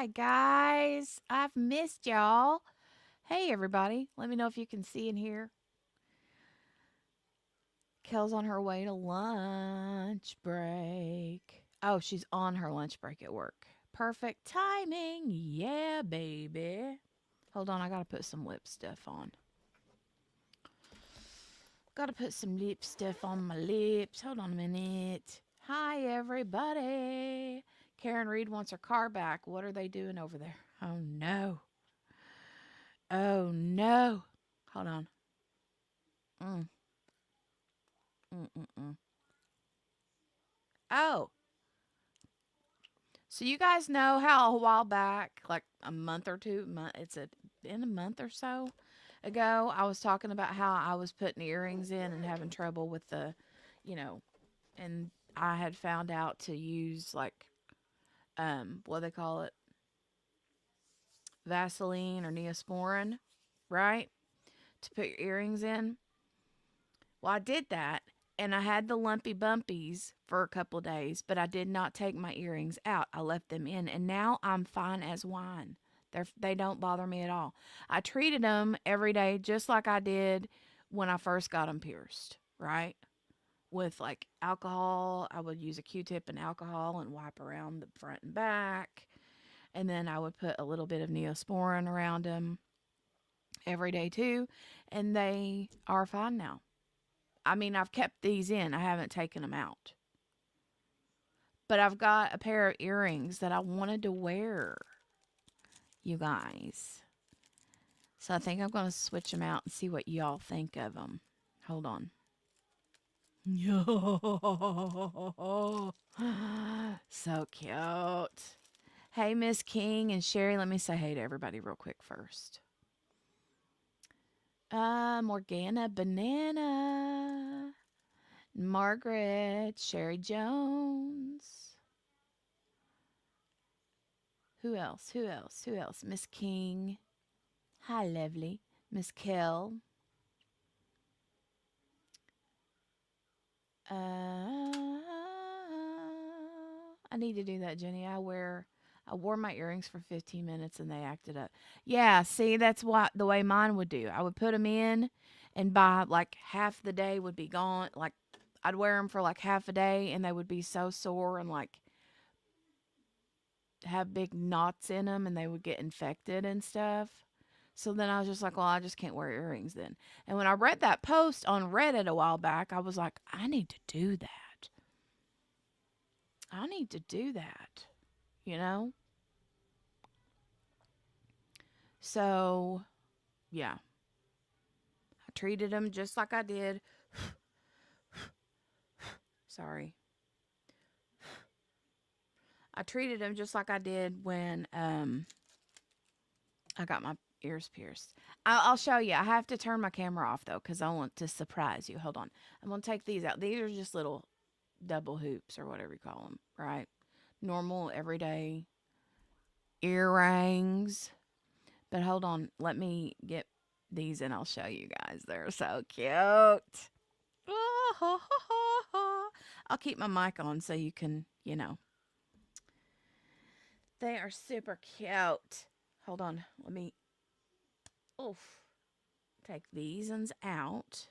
Hi, guys. I've missed y'all. Hey, everybody. Let me know if you can see and hear. Kel's on her way to lunch break. Oh, she's on her lunch break at work. Perfect timing. Yeah, baby. Hold on. I got to put some lip stuff on. Got to put some lip stuff on my lips. Hold on a minute. Hi, everybody. Karen Reed wants her car back. What are they doing over there? Oh, no. Oh no. Hold on. Mm, mm. Oh, so you guys know how a while back, like a month or two, in a month or so ago, I was talking about how I was putting earrings in and having trouble with the, you know, and I had found out to use like what they call it, Vaseline or Neosporin, right? To put your earrings in. Well, I did that and I had the lumpy bumpies for a couple of days, but I did not take my earrings out. I left them in and now I'm fine as wine. They don't bother me at all. I treated them every day just like I did when I first got them pierced, right? With like alcohol, I would use a Q-tip and alcohol and wipe around the front and back. And then I would put a little bit of Neosporin around them every day too. And they are fine now. I mean, I've kept these in, I haven't taken them out. But I've got a pair of earrings that I wanted to wear, you guys. So I think I'm going to switch them out and see what y'all think of them. Hold on. So cute. Hey, Miss King and Sherry, let me say hey to everybody real quick first. Morgana Banana, Margaret, Sherry Jones. Who else? Who else? Who else? Miss King. Hi, lovely. Miss Kell. I need to do that, Jenny. I wore my earrings for 15 minutes and they acted up. Yeah, see, that's what the way mine would do. I would put them in, and by like half the day would be gone. Like I'd wear them for like half a day, and they would be so sore and like have big knots in them, and they would get infected and stuff. So then I was just like, well, I just can't wear earrings then. And when I read that post on Reddit a while back, I was like, I need to do that. I need to do that, you know? So, yeah, I treated them just like I did. Sorry. I treated them just like I did when I got my ears pierced. I'll show you. I have to turn my camera off though because I want to surprise you. Hold on. I'm going to take these out. These are just little double hoops or whatever you call them, right? Normal, everyday earrings. But hold on. Let me get these and I'll show you guys. They're so cute. I'll keep my mic on so you can, They are super cute. Hold on. Let me oof. Take these ones out.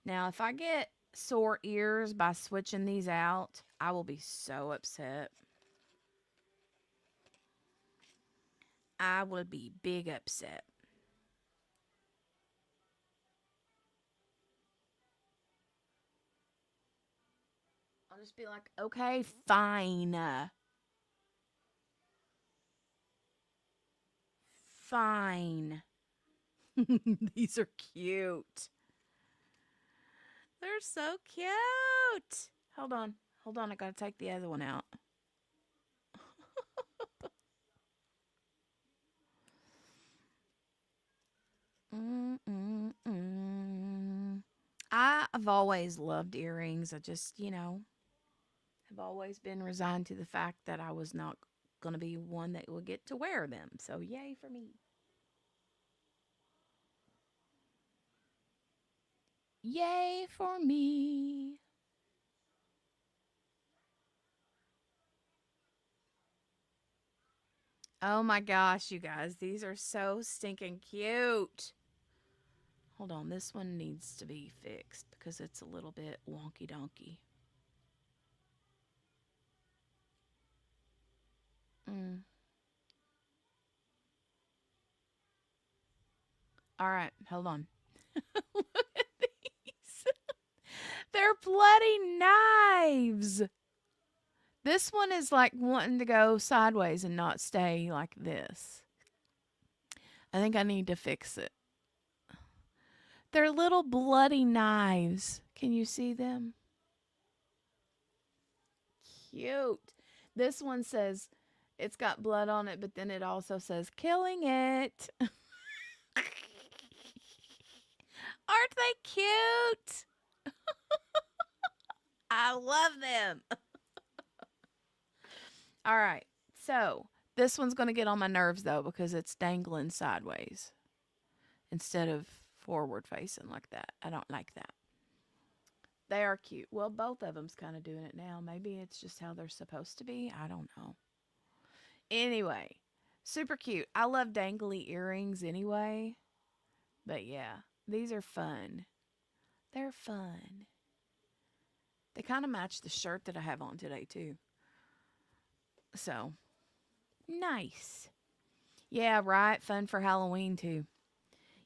Now, if I get sore ears by switching these out, I will be so upset. I would be big upset. I'll just be like, okay, fine. Fine. These are cute. They're so cute. Hold on. Hold on. I got to take the other one out. Mm-mm-mm. I've always loved earrings. I just, have always been resigned to the fact that I was not going to be one that would get to wear them. So, yay for me. Yay for me. Oh my gosh, you guys, these are so stinking cute. Hold on, this one needs to be fixed because it's a little bit wonky donkey. Mm. All right, hold on. Look at these. They're bloody knives. This one is like wanting to go sideways and not stay like this. I think I need to fix it. They're little bloody knives. Can you see them? Cute. This one says it's got blood on it, but then it also says killing it. Aren't they cute? I love them. All right. So this one's going to get on my nerves though because it's dangling sideways instead of forward facing like that. I don't like that. They are cute. Well, both of them's kind of doing it now. Maybe it's just how they're supposed to be. I don't know. Anyway, super cute. I love dangly earrings anyway. But yeah, these are fun. They're fun. They kind of match the shirt that I have on today, too. So, nice. Yeah, right. Fun for Halloween, too.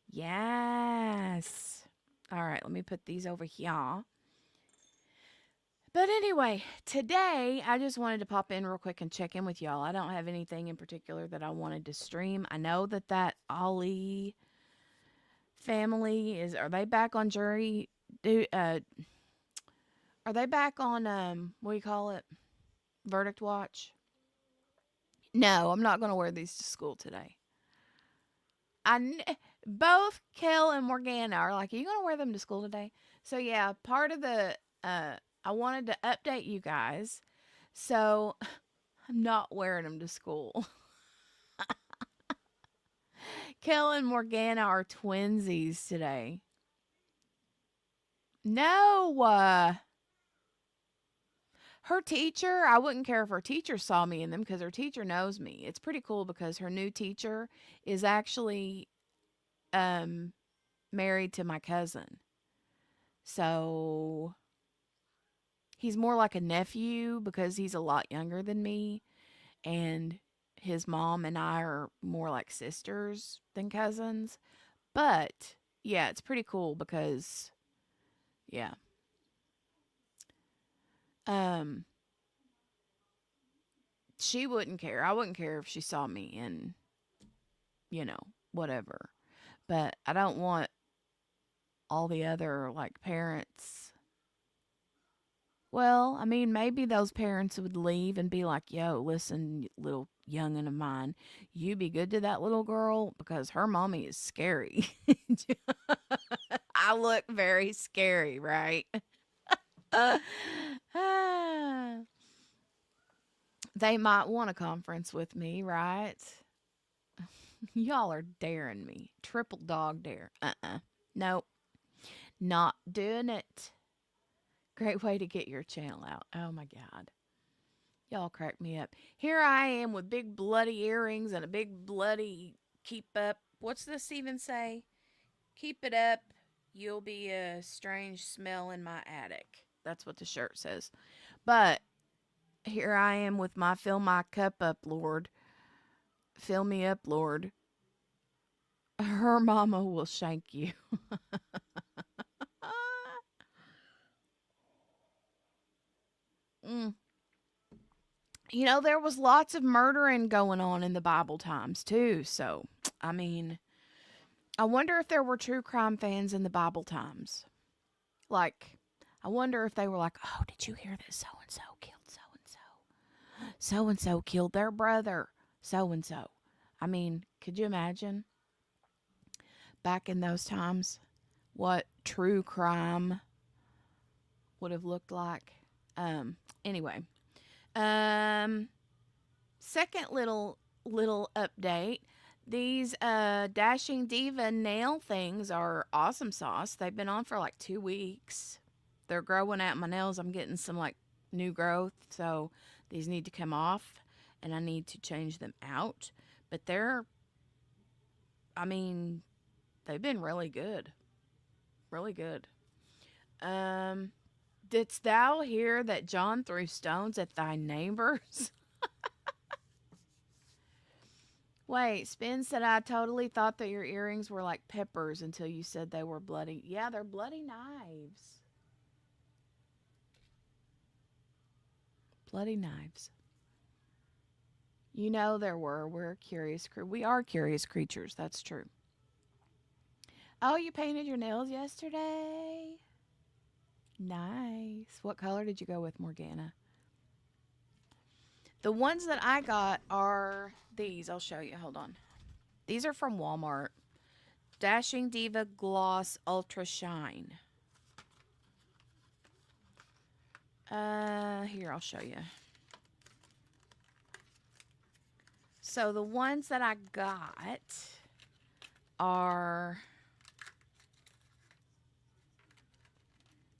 Yes. All right, let me put these over here. But anyway, today I just wanted to pop in real quick and check in with y'all. I don't have anything in particular that I wanted to stream. I know that Ali family is, are they back on jury? Are they back on what do you call it? Verdict watch? No, I'm not going to wear these to school today. Both Kel and Morgana are like, "Are you going to wear them to school today?" So yeah, part of the I wanted to update you guys. So I'm not wearing them to school. Kel and Morgana are twinsies today. No, her teacher, I wouldn't care if her teacher saw me in them because her teacher knows me. It's pretty cool because her new teacher is actually um married to my cousin. So he's more like a nephew because he's a lot younger than me, and his mom and I are more like sisters than cousins. But yeah, it's pretty cool because yeah. Um she wouldn't care. I wouldn't care if she saw me in, you know, whatever. But I don't want all the other like parents. Well, I mean, maybe those parents would leave and be like, "Yo, listen, little youngin' of mine, you be good to that little girl because her mommy is scary." I look very scary, right? They might want a conference with me, right? Y'all are daring me. Triple dog dare. Nope. Not doing it. Great way to get your channel out. Oh my God. Y'all crack me up. Here I am with big bloody earrings and a big bloody keep up. What's this even say? Keep it up. You'll be a strange smell in my attic. That's what the shirt says. But here I am with my fill my cup up, Lord. Fill me up, Lord. Her mama will shank you. mm. You know, there was lots of murdering going on in the Bible times, too. So, I mean, I wonder if there were true crime fans in the Bible times. Like, I wonder if they were like, "Oh, did you hear that so and so killed so and so? So and so killed their brother, so and so." I mean, could you imagine back in those times what true crime would have looked like? Anyway, um, second little update. These Dashing Diva nail things are awesome sauce. They've been on for like 2 weeks. They're growing out my nails. I'm getting some like new growth, so these need to come off and I need to change them out. But I mean, they've been really good. Really good. Um, didst thou hear that John threw stones at thy neighbors? Wait, Spin said I totally thought that your earrings were like peppers until you said they were bloody. Yeah, they're bloody knives. Bloody knives. You know there were. We are curious creatures. That's true. Oh, you painted your nails yesterday? Nice. What color did you go with, Morgana? The ones that I got are these. I'll show you. Hold on. These are from Walmart. Dashing Diva Gloss Ultra Shine. Here, I'll show you. So the ones that I got are,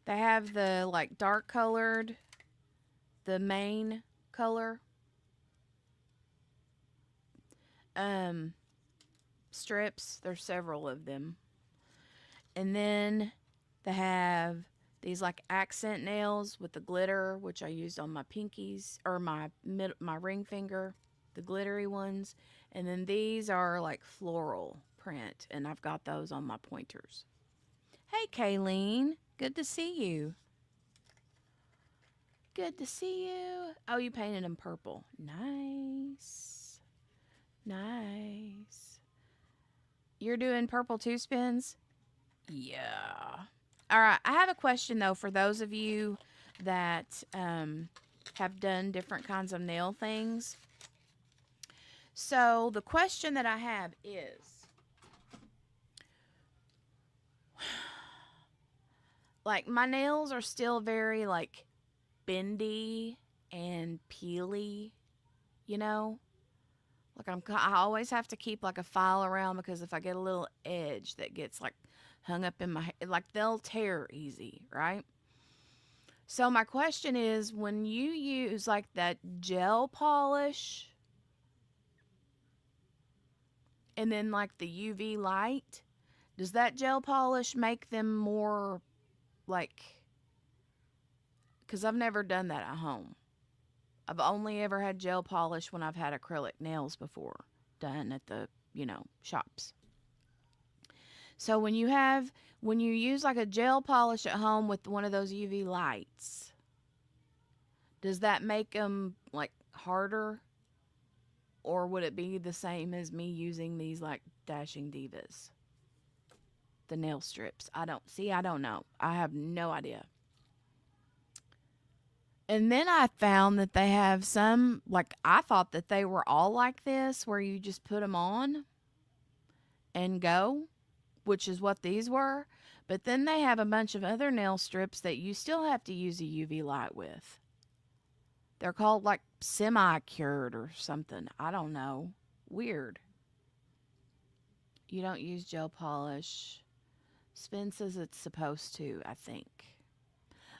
they have the like dark colored, the main color strips. There's several of them. And then they have these like accent nails with the glitter, which I used on my pinkies or my ring finger, the glittery ones. And then these are like floral print, and I've got those on my pointers. Hey, Kayleen. Good to see you. Good to see you. Oh, you painted them purple. Nice. Nice. You're doing purple too, Spins? Yeah. All right. I have a question, though, for those of you that have done different kinds of nail things. So the question that I have is, like, my nails are still very, like, bendy and peely, you know? Like, I always have to keep, like, a file around because if I get a little edge that gets, like, hung up in my hair, like, they'll tear easy, right? So my question is, when you use, like, that gel polish and then, like, the UV light, does that gel polish make them more, like, because I've never done that at home. I've only ever had gel polish when I've had acrylic nails before done at the, shops. So when you use like a gel polish at home with one of those UV lights, does that make them like harder? Or would it be the same as me using these like Dashing Divas? The nail strips. I don't know. I have no idea. And then I found that they have some, like, I thought that they were all like this, where you just put them on and go, which is what these were. But then they have a bunch of other nail strips that you still have to use a UV light with. They're called, like, semi-cured or something. I don't know. Weird. You don't use gel polish. Spin says it's supposed to, I think.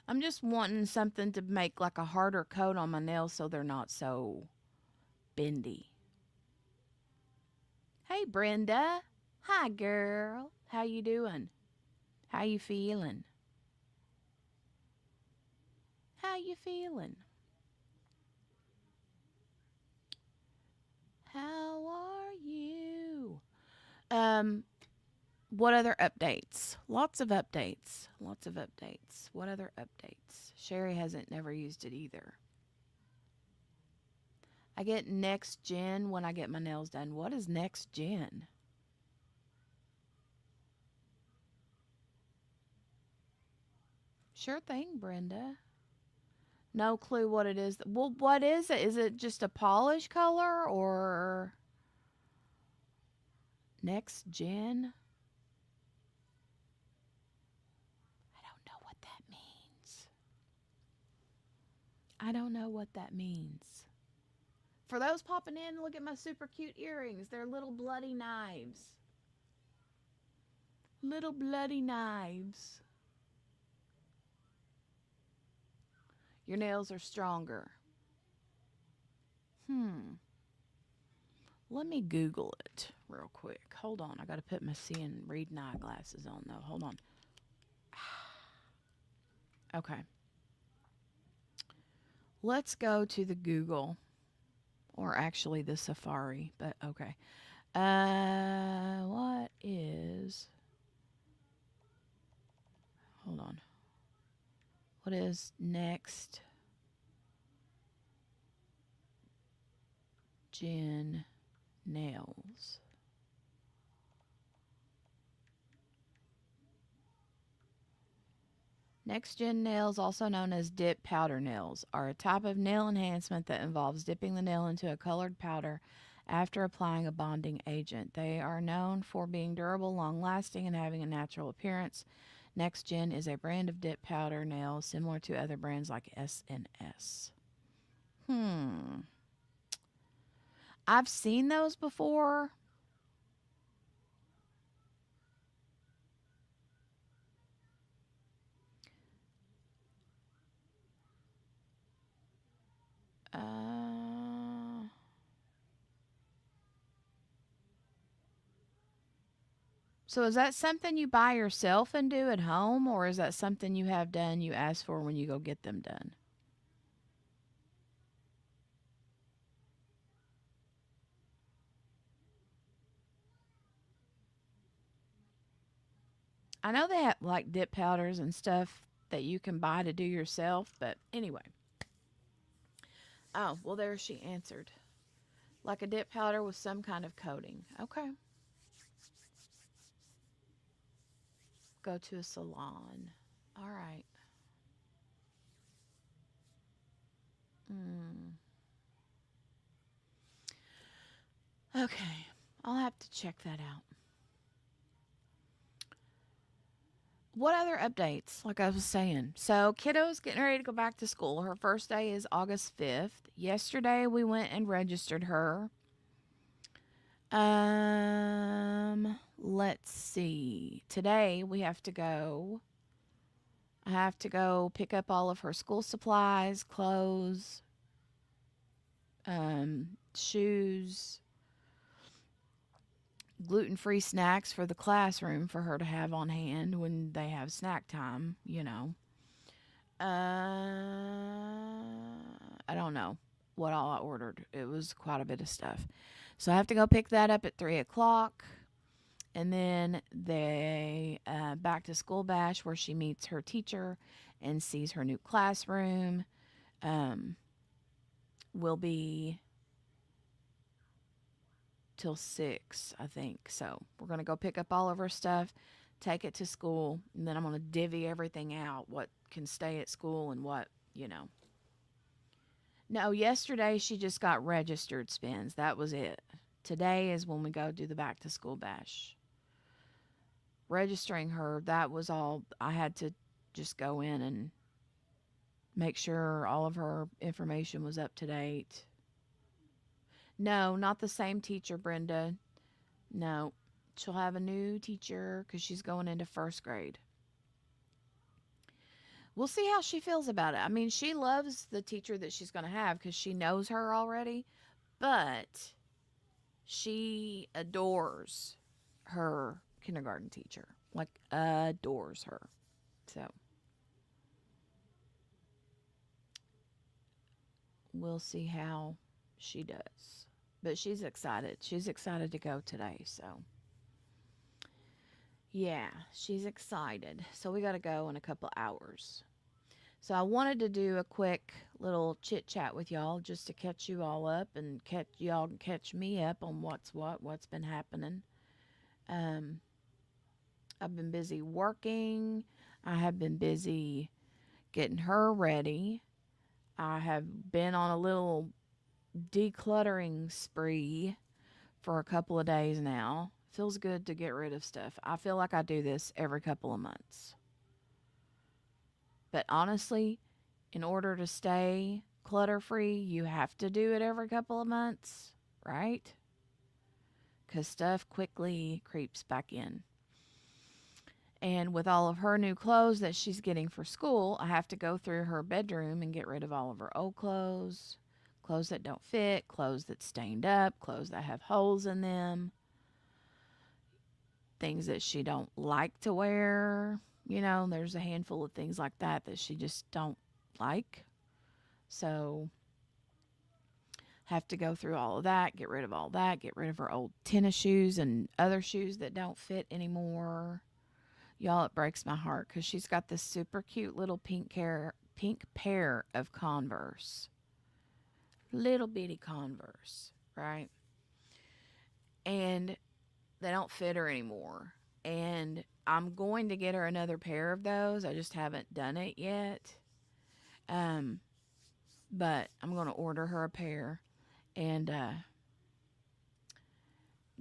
I'm just wanting something to make like a harder coat on my nails so they're not so bendy. Hey, Brenda. Hi, girl. How you doing? How you feeling? How you feeling? How are you? What other updates? Lots of updates. Lots of updates. What other updates? Sherry hasn't never used it either. I get Next Gen when I get my nails done. What is Next Gen? Sure thing, Brenda. No clue what it is. Well, what is it? Is it just a polish color or Next Gen? I don't know what that means. I don't know what that means. For those popping in, look at my super cute earrings. They're little bloody knives. Little bloody knives. Your nails are stronger. Let me Google it real quick. Hold on. I got to put my seeing reading eyeglasses on, though. Hold on. Okay. Let's go to the Google, or actually the Safari, but okay. What is. Hold on. What is next gen nails? Next gen nails, also known as dip powder nails, are a type of nail enhancement that involves dipping the nail into a colored powder after applying a bonding agent. They are known for being durable, long lasting, and having a natural appearance. Next Gen is a brand of dip powder nails similar to other brands like S&S. I've seen those before. Uh, so is that something you buy yourself and do at home, or is that something you have done you ask for when you go get them done? I know they have like dip powders and stuff that you can buy to do yourself, but anyway. Oh, well, there she answered. Like a dip powder with some kind of coating. Okay. Go to a salon. All right. Mm. Okay. I'll have to check that out. What other updates? Like I was saying. So, kiddo's getting ready to go back to school. Her first day is August 5th. Yesterday, we went and registered her. Let's see. Today, we have to go. I have to go pick up all of her school supplies, clothes, shoes, gluten-free snacks for the classroom for her to have on hand when they have snack time, you know. I don't know what all I ordered. It was quite a bit of stuff. So I have to go pick that up at 3 o'clock. And then they back to school bash where she meets her teacher and sees her new classroom. Um, will be till 6, I think. So we're going to go pick up all of her stuff, take it to school, and then I'm going to divvy everything out, what can stay at school and what, you know. No, yesterday she just got registered spins. That was it. Today is when we go do the back to school bash. Registering her, that was all. I had to just go in and make sure all of her information was up to date. No, not the same teacher, Brenda. No, she'll have a new teacher because she's going into first grade. We'll see how she feels about it. I mean, she loves the teacher that she's going to have because she knows her already, but she adores her kindergarten teacher. Like, adores her. So, we'll see how she does. But she's excited. She's excited to go today. So, yeah, she's excited. So, we got to go in a couple hours. So I wanted to do a quick little chit chat with y'all just to catch you all up and catch y'all catch me up on what's been happening. Um, I've been busy working. I have been busy getting her ready. I have been on a little decluttering spree for a couple of days now. Feels good to get rid of stuff. I feel like I do this every couple of months. But honestly, in order to stay clutter free, you have to do it every couple of months, right? Because stuff quickly creeps back in. And with all of her new clothes that she's getting for school, I have to go through her bedroom and get rid of all of her old clothes, clothes that don't fit, clothes that stained up, clothes that have holes in them, things that she don't like to wear. There's a handful of things like that that she just don't like. So have to go through all of that, get rid of all that, get rid of her old tennis shoes and other shoes that don't fit anymore. Y'all, it breaks my heart because she's got this super cute little pink pair of Converse. Little bitty Converse, right? And they don't fit her anymore. And I'm going to get her another pair of those. I just haven't done it yet. But I'm going to order her a pair and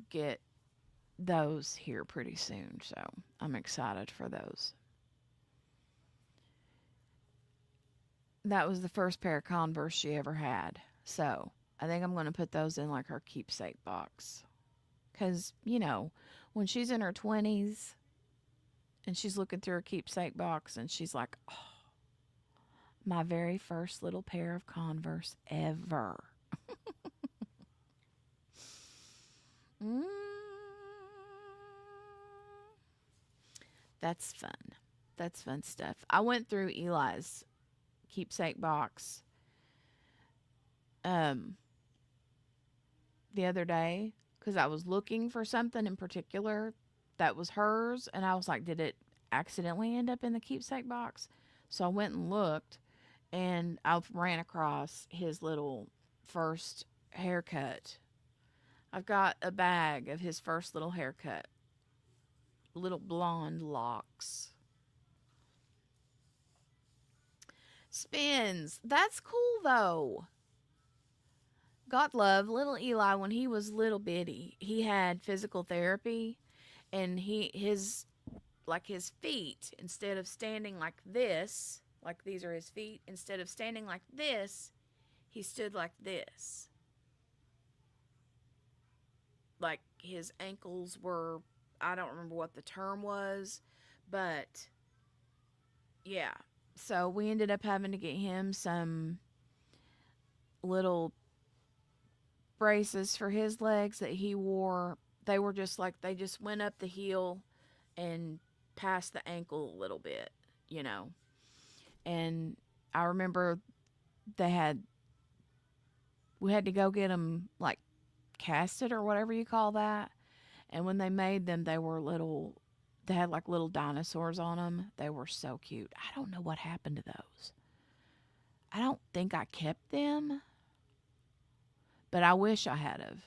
get those here pretty soon. So I'm excited for those. That was the first pair of Converse she ever had. So I think I'm going to put those in like her keepsake box. Because, when she's in her 20s and she's looking through her keepsake box and she's like, oh, my very first little pair of Converse ever. mm. That's fun. That's fun stuff. I went through Eli's keepsake box the other day because I was looking for something in particular that was hers, and I was like, did it accidentally end up in the keepsake box? So I went and looked, and I ran across his little first haircut. I've got a bag of his first little haircut, little blonde locks. Spins. That's cool though. God love little Eli when he was little bitty. He had physical therapy, and his feet, instead of standing like this, like these are his feet, instead of standing like this, he stood like this. Like his ankles were, I don't remember what the term was, but yeah. So we ended up having to get him some little braces for his legs that he wore. They were just like, they just went up the heel and past the ankle a little bit, And I remember we had to go get them like casted or whatever you call that. And when they made them, they had like little dinosaurs on them. They were so cute. I don't know what happened to those. I don't think I kept them, but I wish I had of.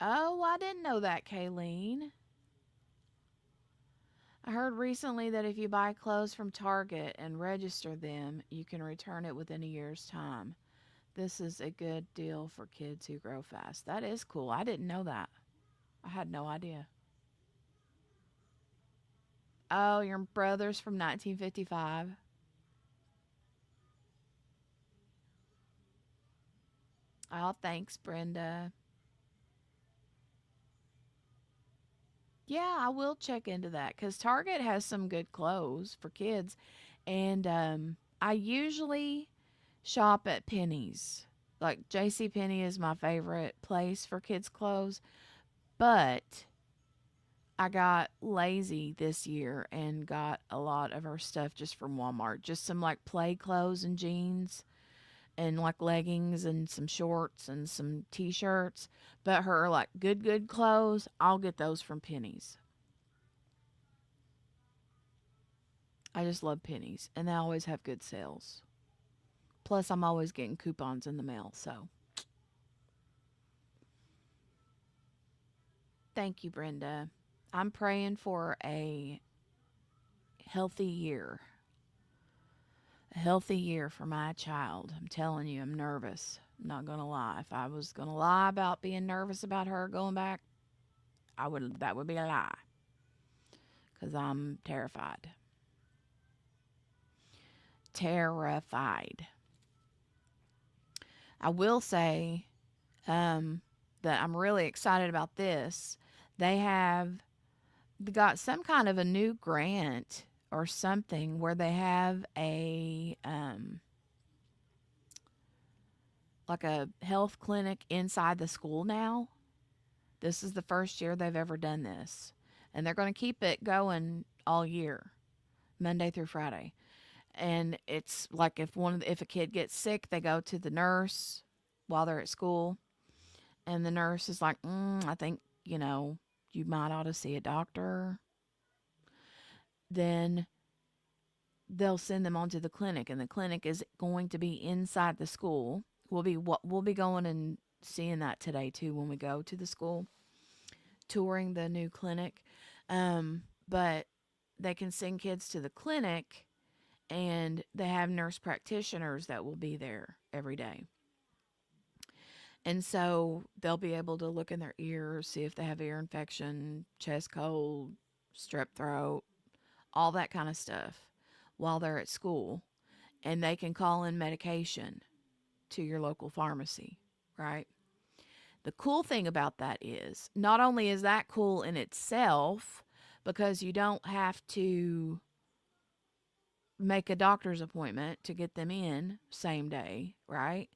Oh, I didn't know that, Kayleen. I heard recently that if you buy clothes from Target and register them, you can return it within a year's time. This is a good deal for kids who grow fast. That is cool. I didn't know that. I had no idea. Oh, your brother's from 1955. Oh, thanks, Brenda. Yeah, I will check into that because Target has some good clothes for kids. And I usually shop at Penny's. Like J.C. Penney is my favorite place for kids' clothes. But I got lazy this year and got a lot of her stuff just from Walmart. Just some like play clothes and jeans and like leggings and some shorts and some t-shirts. But her like good clothes, I'll get those from Penny's. I just love Penny's, and they always have good sales. Plus, I'm always getting coupons in the mail, so. Thank you, Brenda. I'm praying for a healthy year. A healthy year for my child. I'm telling you, I'm nervous. I'm not going to lie. If I was going to lie about being nervous about her going back, that would be a lie. Cuz I'm terrified. Terrified. I will say that I'm really excited about this. They have got some kind of a new grant or something where they have a like a health clinic inside the school now. This is the first year they've ever done this. And they're going to keep it going all year, Monday through Friday. And it's like if a kid gets sick, they go to the nurse while they're at school, and the nurse is like, I think, you might ought to see a doctor. Then they'll send them on to the clinic, and the clinic is going to be inside the school. We'll be going and seeing that today too when we go to the school, touring the new clinic. But they can send kids to the clinic, and they have nurse practitioners that will be there every day. And so they'll be able to look in their ears, see if they have ear infection, chest cold, strep throat, all that kind of stuff while they're at school. And they can call in medication to your local pharmacy, right? The cool thing about that is not only is that cool in itself, because you don't have to make a doctor's appointment to get them in same day, right?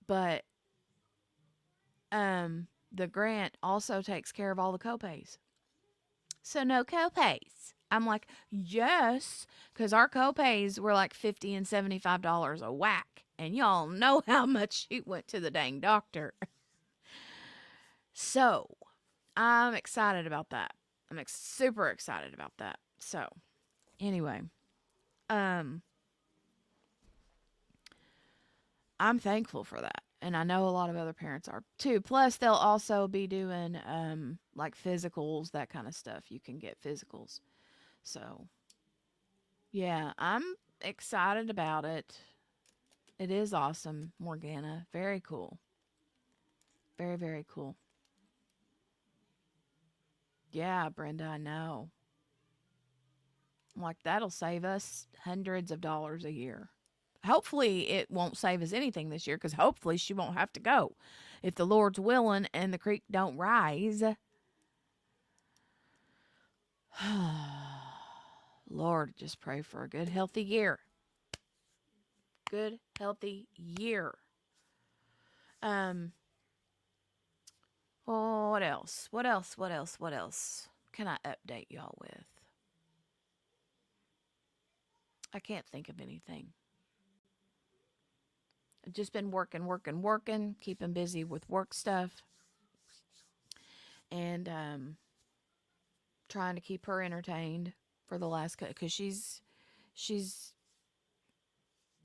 But the grant also takes care of all the copays. So no copays. I'm like, yes, because our copays were like $50 and $75 a whack. And y'all know how much she went to the dang doctor. So I'm excited about that. I'm super excited about that. So anyway, I'm thankful for that. And I know a lot of other parents are too. Plus, they'll also be doing like physicals, that kind of stuff. You can get physicals. So, yeah, I'm excited about it. It is awesome, Morgana. Very cool. Very, very cool. Yeah, Brenda, I know. Like, that'll save us hundreds of dollars a year. Hopefully, it won't save us anything this year because hopefully she won't have to go. If the Lord's willing and the creek don't rise. Lord, just pray for a good, healthy year. Good, healthy year. Oh, what else? What else? What else? What else can I update y'all with? I can't think of anything. I've just been working, keeping busy with work stuff, and trying to keep her entertained for the last because she's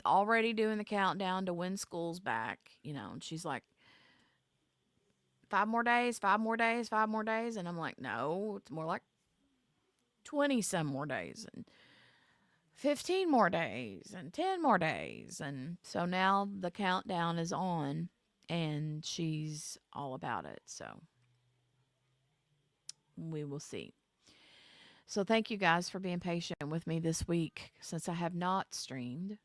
already doing the countdown to when school's back, and she's like 5 more days, 5 more days, 5 more days, and I'm like, no, it's more like 20 some more days and 15 more days and 10 more days. And so now the countdown is on and she's all about it. So we will see. So thank you guys for being patient with me this week since I have not streamed.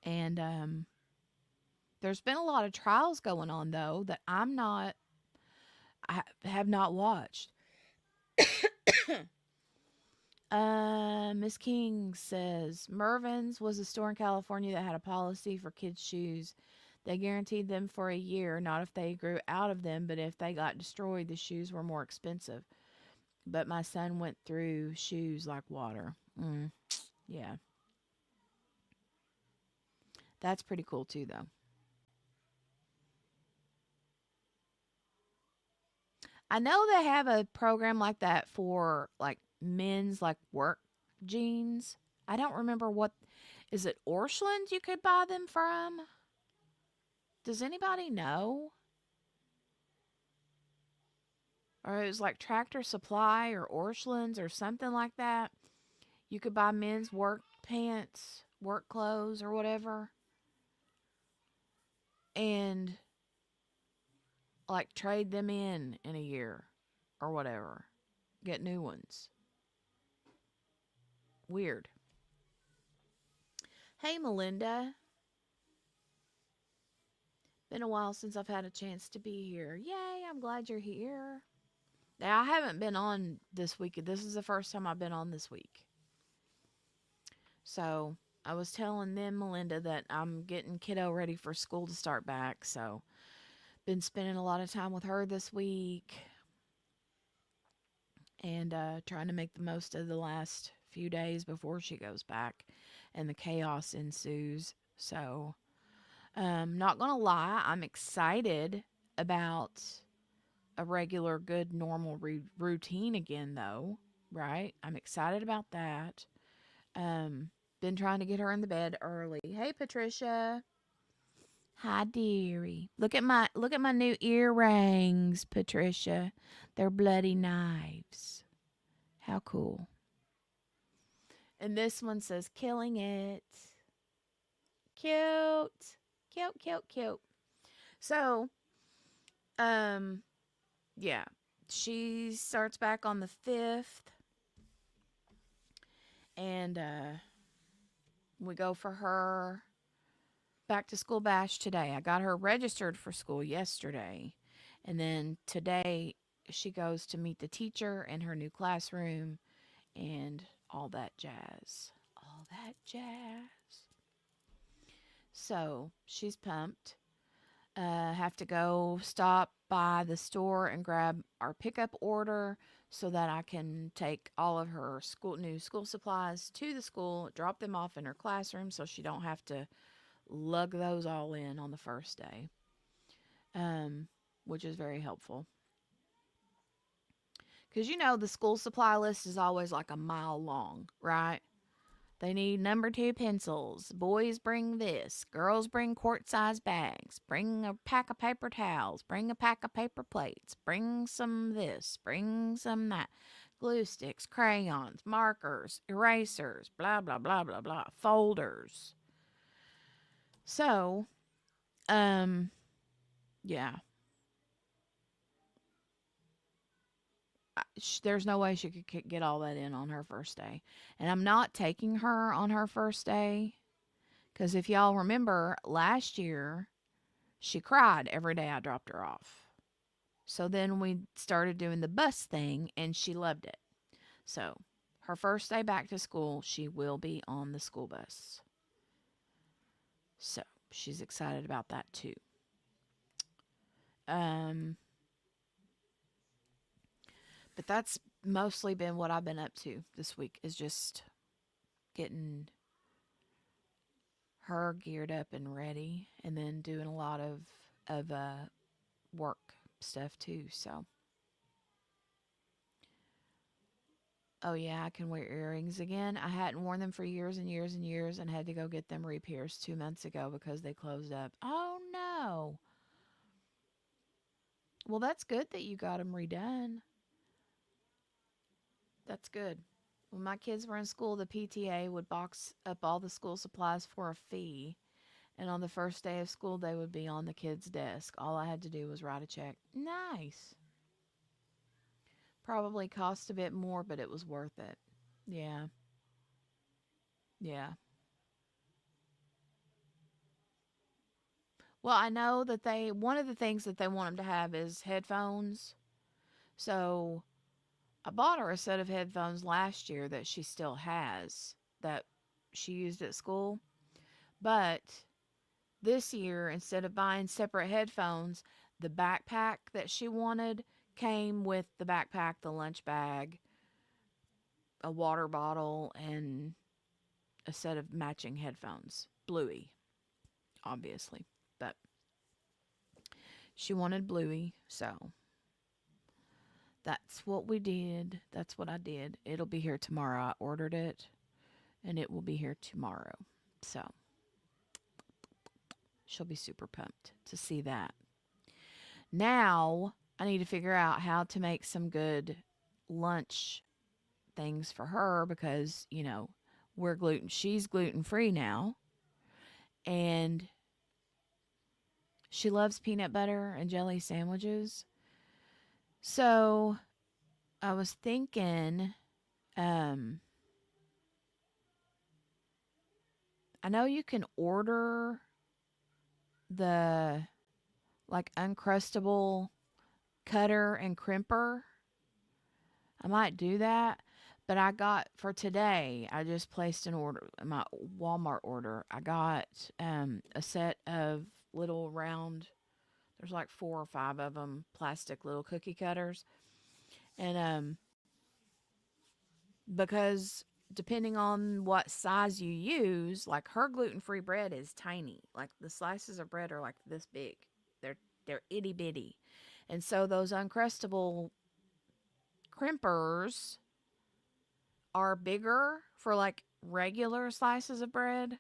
And there's been a lot of trials going on though that I have not watched. Miss King says Mervyn's was a store in California that had a policy for kids' shoes. They guaranteed them for a year, not if they grew out of them, but if they got destroyed, the shoes were more expensive. But my son went through shoes like water. Yeah. That's pretty cool too, though. I know they have a program like that for like men's like work jeans. I don't remember what is it Orscheln's you could buy them from? Does anybody know? Or it was like Tractor Supply or Orscheln's or something like that. You could buy men's work pants, work clothes or whatever. And like trade them in a year or whatever. Get new ones. Weird. Hey, Melinda. Been a while since I've had a chance to be here. Yay, I'm glad you're here. Now, I haven't been on this week. This is the first time I've been on this week. So I was telling them, Melinda, that I'm getting kiddo ready for school to start back. So been spending a lot of time with her this week and trying to make the most of the last few days before she goes back and the chaos ensues. So, not gonna lie, I'm excited about a regular, good, normal routine again, though. Right? I'm excited about that. Um, been trying to get her in the bed early. Hey, Patricia. Hi, dearie. Look at my new earrings, Patricia. They're bloody knives. How cool. And this one says killing it. Cute. Cute, cute, cute. So, um, yeah. She starts back on the 5th and we go for her back to school bash today. I got her registered for school yesterday. And then today she goes to meet the teacher in her new classroom and all that jazz. All that jazz. So she's pumped. Have to go stop by the store and grab our pickup order so that I can take all of her new school supplies to the school, drop them off in her classroom so she don't have to lug those all in on the first day, which is very helpful. Because the school supply list is always like a mile long, right? They need number 2 pencils. Boys bring this. Girls bring quart size bags. Bring a pack of paper towels. Bring a pack of paper plates. Bring some this. Bring some that. Glue sticks, crayons, markers, erasers, blah, blah, blah, blah, blah. Folders. So, yeah. There's no way she could get all that in on her first day. And I'm not taking her on her first day because if y'all remember last year, she cried every day I dropped her off. So then we started doing the bus thing and she loved it. So her first day back to school, she will be on the school bus. So she's excited about that too. But that's mostly been what I've been up to this week is just getting her geared up and ready and then doing a lot of work stuff too. So oh yeah, I can wear earrings again. I hadn't worn them for years and years and years and had to go get them re-pierced 2 months ago because they closed up. Oh no. Well, that's good that you got them redone. That's good. When my kids were in school, the PTA would box up all the school supplies for a fee. And on the first day of school, they would be on the kids' desk. All I had to do was write a check. Nice. Probably cost a bit more, but it was worth it. Yeah. Yeah. Well, I know that one of the things that they want them to have is headphones. So I bought her a set of headphones last year that she still has that she used at school. But this year, instead of buying separate headphones, the backpack that she wanted came with the backpack, the lunch bag, a water bottle, and a set of matching headphones. Bluey, obviously. But she wanted Bluey, so that's what we did. That's what I did. It'll be here tomorrow. I ordered it, and it will be here tomorrow. So she'll be super pumped to see that. Now I need to figure out how to make some good lunch things for her because, she's gluten free now. And she loves peanut butter and jelly sandwiches. So I was thinking, I know you can order the like Uncrustable cutter and crimper. I might do that. But I got for today, I just placed an order, my Walmart order. I got a set of little round, there's like 4 or 5 of them, plastic little cookie cutters. And because depending on what size you use, like her gluten-free bread is tiny. Like the slices of bread are like this big. They're itty bitty. And so those uncrustable crimpers are bigger for like regular slices of bread.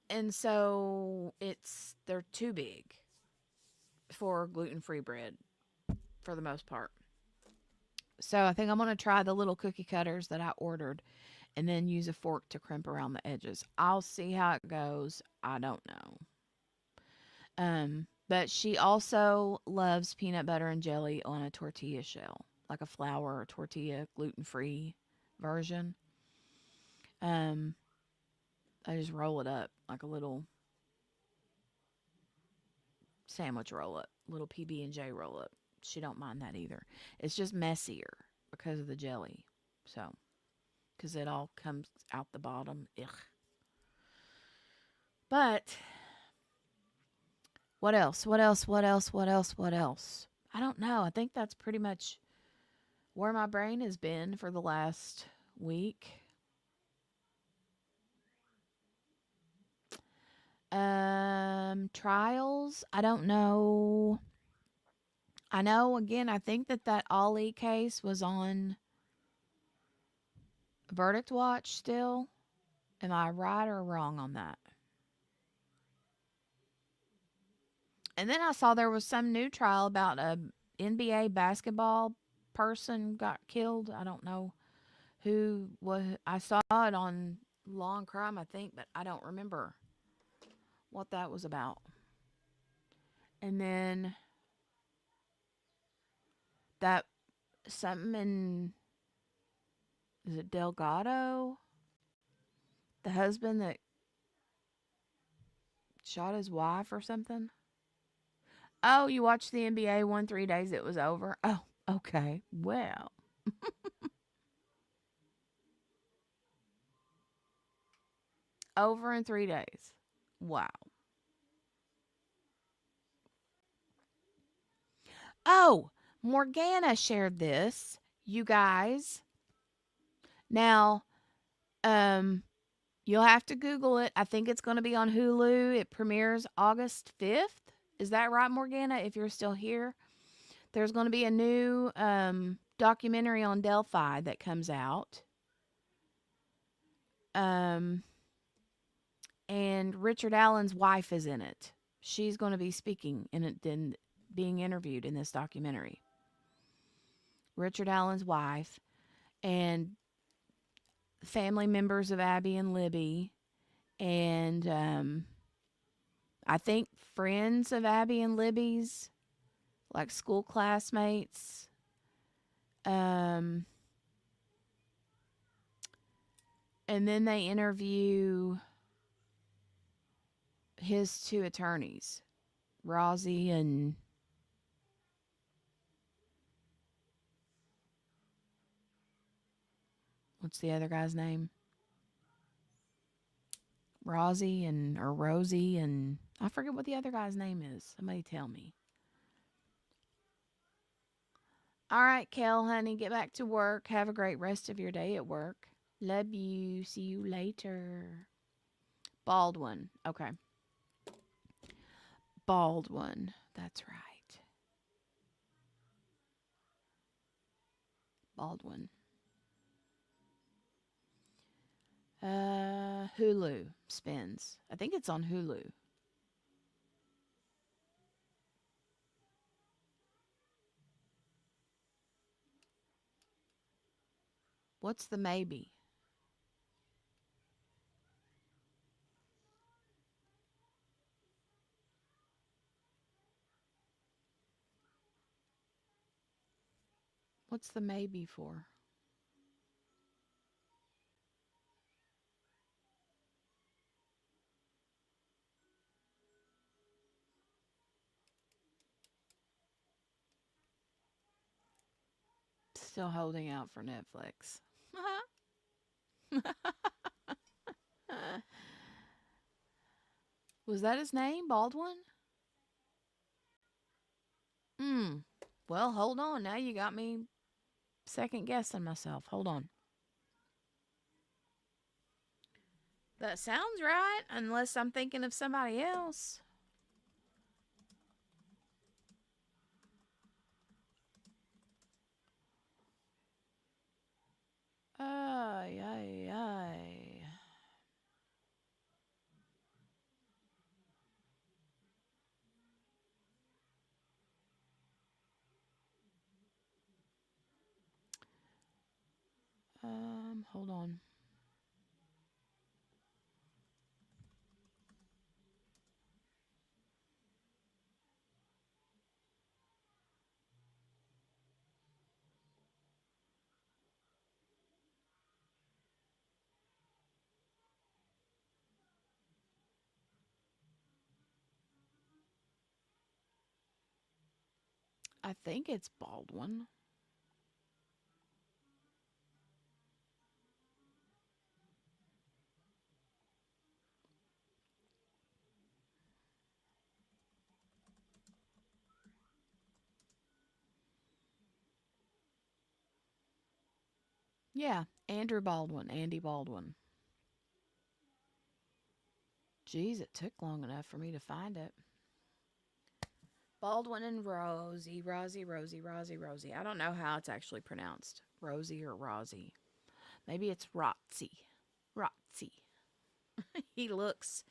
And so they're too big for gluten-free bread for the most part. So I think I'm going to try the little cookie cutters that I ordered and then use a fork to crimp around the edges. I'll see how it goes. I don't know. But she also loves peanut butter and jelly on a tortilla shell, like a flour tortilla, gluten-free version. Um, I just roll it up like a little sandwich roll up, little PB and J roll up. She don't mind that either. It's just messier because of the jelly. So, because it all comes out the bottom. Ugh. But what else? What else? What else? What else? What else? I don't know. I think that's pretty much where my brain has been for the last week. Trials. I don't know. I know again, I think that Ollie case was on Verdict Watch still. Am I right or wrong on that? And then I saw there was some new trial about a NBA basketball person got killed. I don't know who was. I saw it on Law and Crime, I think, but I don't remember what that was about. And then that something in, is it Delgado? The husband that shot his wife or something? Oh, you watched the NBA one 3 days it was over? Oh, okay. Well, over in 3 days. Wow. Oh, Morgana shared this, you guys. Now, um, you'll have to Google it. I think it's going to be on Hulu. It premieres August 5th. Is that right, Morgana? If you're still here, there's going to be a new documentary on Delphi that comes out. And Richard Allen's wife is in it. She's going to be speaking in it, then being interviewed in this documentary. Richard Allen's wife and family members of Abby and Libby, and I think friends of Abby and Libby's, like school classmates. Um, and then they interview his 2 attorneys, Rosie and what's the other guy's name? Rosie and or Rosie and I forget what the other guy's name is. Somebody tell me. All right, Kel, honey, get back to work. Have a great rest of your day at work. Love you. See you later. Baldwin. Okay. Baldwin. That's right. Baldwin. Hulu spins. I think it's on Hulu. What's the maybe? What's the maybe for? Still holding out for Netflix. Was that his name, Baldwin? Hmm. Well, hold on. Now you got me second guessing myself. Hold on. That sounds right, unless I'm thinking of somebody else. Ay, ay, ay. Hold on. I think it's Baldwin. Yeah, Andrew Baldwin, Andy Baldwin. Geez, it took long enough for me to find it. Baldwin and Rosie. I don't know how it's actually pronounced. Rosie or Rosie. Maybe it's Rotzi. Rotzi. He looks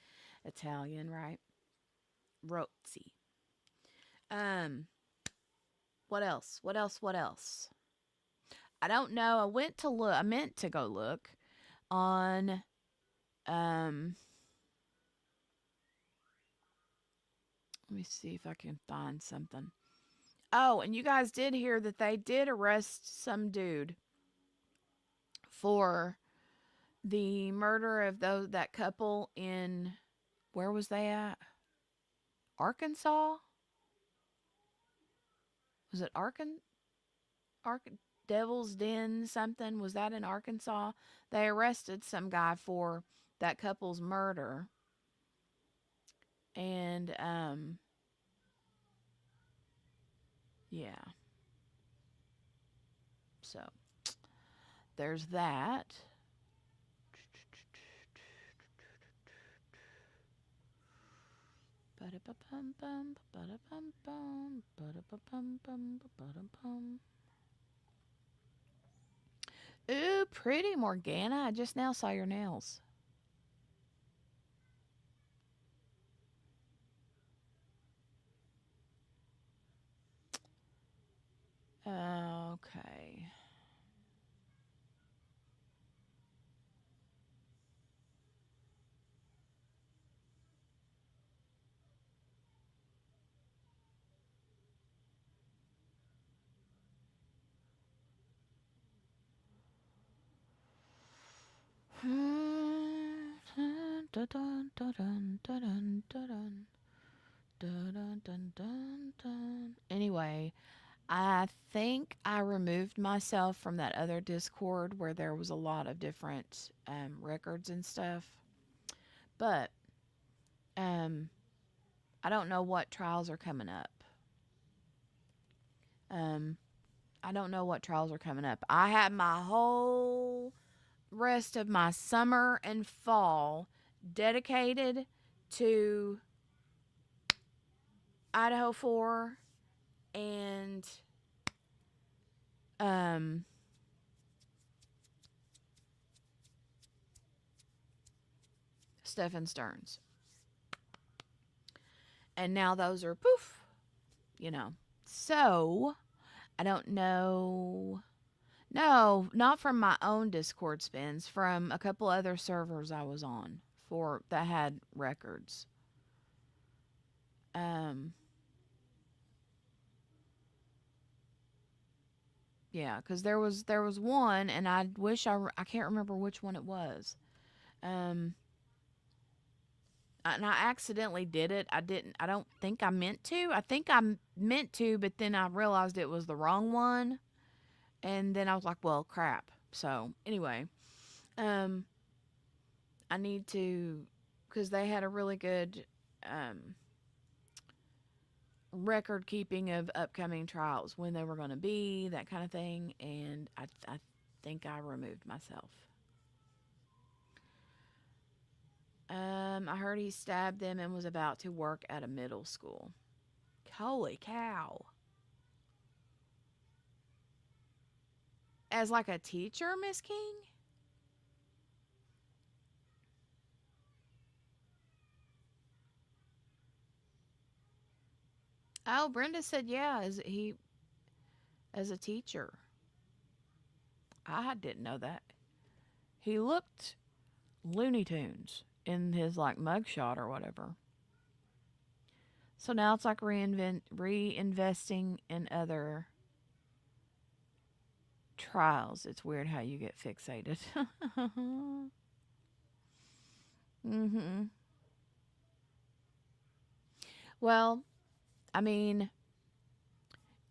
Italian, right? Rotzi. Um, what else? What else? I don't know. I meant to go look on um let me see if I can find something. Oh, and you guys did hear that they did arrest some dude for the murder of that couple in, where was they at? Arkansas? Was it Devil's Den something? Was that in Arkansas? They arrested some guy for that couple's murder. And yeah. So, there's that. Ooh, pretty Morgana. I just now saw your nails. Okay. Anyway, I think I removed myself from that other Discord where there was a lot of different records and stuff. But I don't know what trials are coming up. I don't know what trials are coming up. I had my whole rest of my summer and fall dedicated to Idaho 4 and Stephen Stearns. And now those are poof, you know. So, I don't know. No, not from my own Discord spins, from a couple other servers I was on for that had records. Yeah, because there was one, and I wish I can't remember which one it was. And I accidentally did it. I didn't. I don't think I meant to. I think I meant to, but then I realized it was the wrong one. And then I was like, well, crap. So anyway, um, I need to, because they had a really good um, record keeping of upcoming trials, when they were going to be, that kind of thing. And I think I removed myself. I heard he stabbed them and was about to work at a middle school. Holy cow. As like a teacher, Miss King? Oh, Brenda said, yeah, as a teacher. I didn't know that. He looked Looney Tunes in his like mugshot or whatever. So now it's like reinvesting in other trials. It's weird how you get fixated. Mhm. Well, I mean,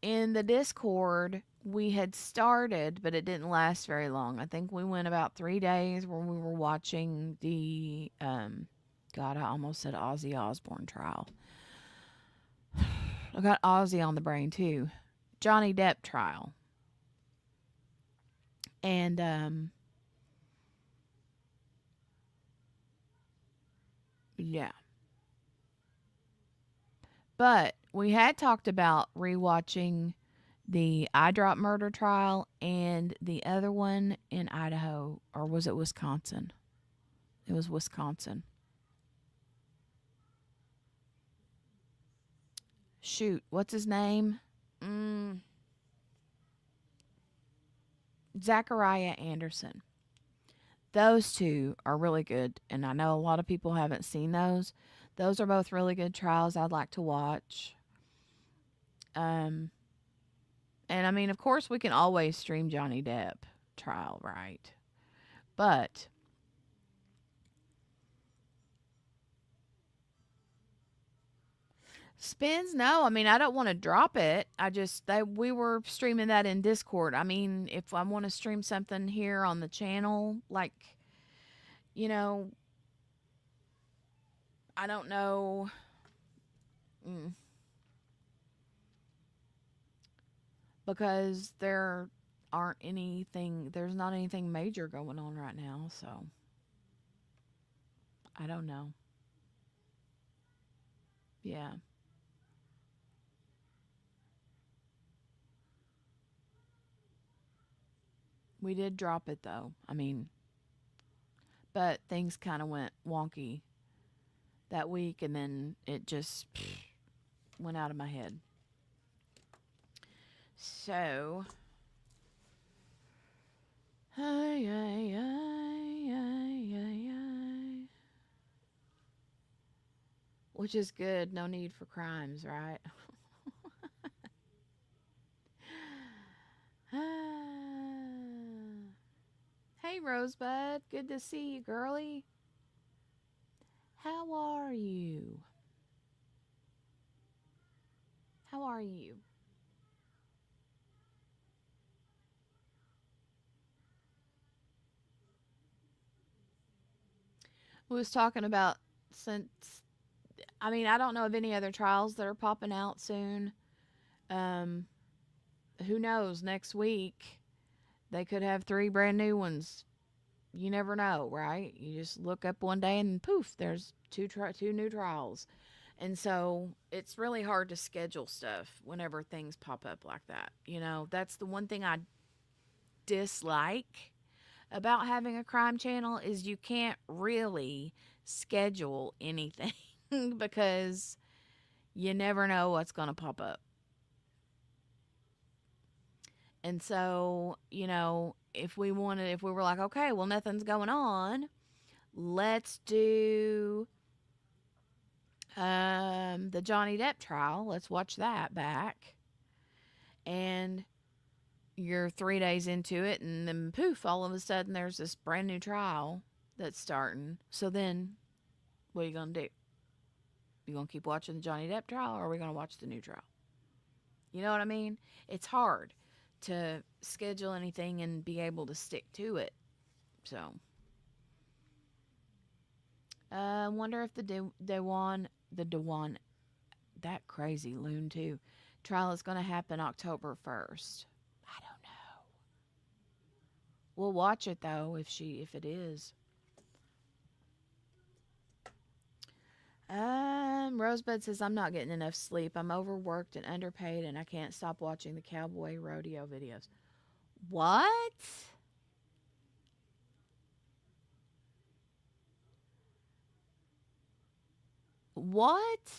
in the Discord, we had started, but it didn't last very long. I think we went about 3 days where we were watching the God, I almost said Ozzy Osbourne trial. I got Ozzy on the brain too. Johnny Depp trial. And yeah. But we had talked about rewatching the eye drop murder trial and the other one in Idaho, or was it Wisconsin? It was Wisconsin. Shoot, what's his name? Mm, Zachariah Anderson. Those two are really good, and I know a lot of people haven't seen those. Those are both really good trials I'd like to watch. Um, and I mean, of course, we can always stream Johnny Depp trial, right? But spins, no. I mean, I don't want to drop it. I just we were streaming that in Discord. I mean, if I want to stream something here on the channel, like, you know, I don't know. Mm, because there's not anything major going on right now, so I don't know. Yeah. We did drop it though. I mean, but things kind of went wonky that week, and then it just went out of my head. So, ay, ay, ay, ay, ay, ay. Which is good. No need for crimes, right? Hey, Rosebud. Good to see you, girlie. How are you? How are you? We was talking about, since I mean, I don't know of any other trials that are popping out soon. Um, who knows? Next week they could have three brand new ones. You never know, right? You just look up one day and poof, there's two new trials. And so it's really hard to schedule stuff whenever things pop up like that. That's the one thing I dislike about having a crime channel, is you can't really schedule anything because you never know what's going to pop up. And so, if we were like, okay, well, nothing's going on, let's do the Johnny Depp trial. Let's watch that back. And you're 3 days into it, and then poof, all of a sudden there's this brand new trial that's starting. So then, what are you going to do? You going to keep watching the Johnny Depp trial, or are we going to watch the new trial? You know what I mean? It's hard to schedule anything and be able to stick to it. So, I wonder if the Dewan, that crazy loon too, trial is going to happen October 1st. I don't know. We'll watch it though if it is. Rosebud says I'm not getting enough sleep. I'm overworked and underpaid, and I can't stop watching the cowboy rodeo videos. What? What?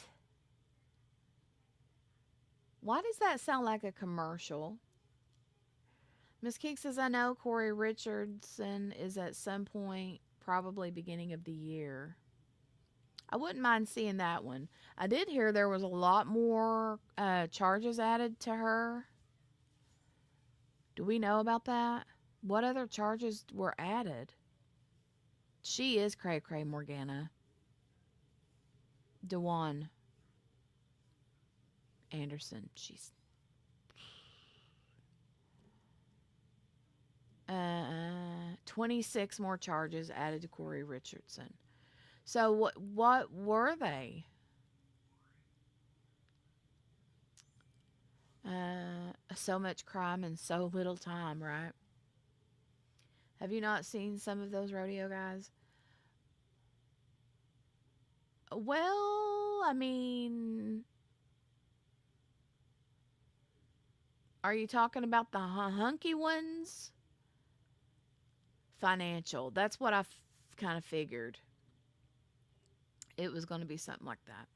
Why does that sound like a commercial? Miss Keek says I know Corey Richardson is at some point, probably beginning of the year. I wouldn't mind seeing that one. I did hear there was a lot more charges added to her. Do we know about that? What other charges were added? She is Cray Cray Morgana. Dewan Anderson. She's 26 more charges added to Corey Richardson. So what were they? So much crime in so little time, right? Have you not seen some of those rodeo guys? Well, I mean, are you talking about the hunky ones? Financial. That's what I kind of figured. It was going to be something like that.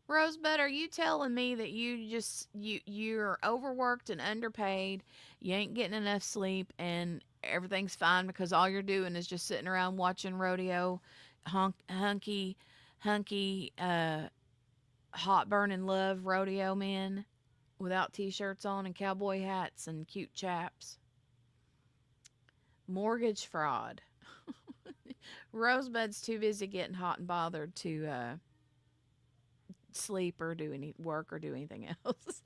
Rosebud, are you telling me that you're overworked and underpaid, you ain't getting enough sleep, and everything's fine because all you're doing is just sitting around watching rodeo, hunky, hot burning love rodeo men without t-shirts on and cowboy hats and cute chaps? Mortgage fraud. Rosebud's too busy getting hot and bothered to sleep or do any work or do anything else.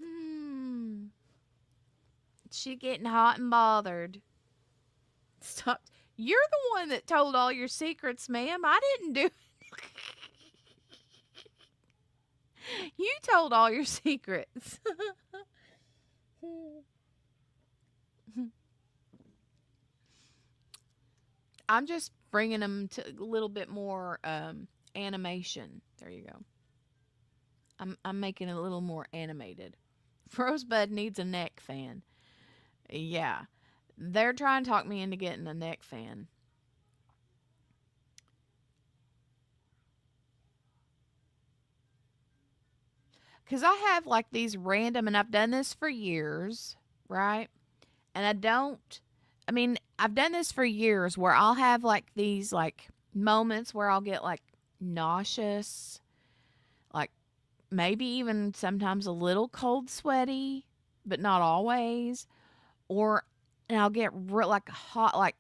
hmm. She getting hot and bothered. Stop. You're the one that told all your secrets, ma'am. I didn't do it. You told all your secrets. I'm just bringing them to a little bit more animation. There you go. I'm making it a little more animated. Rosebud needs a neck fan. Yeah. They're trying to talk me into getting a neck fan. Because I have like these random, and I've done this for years, right? And I mean, I've done this for years where I'll have like these like moments where I'll get like nauseous, like maybe even sometimes a little cold sweaty, but not always. Or, and I'll get like hot, like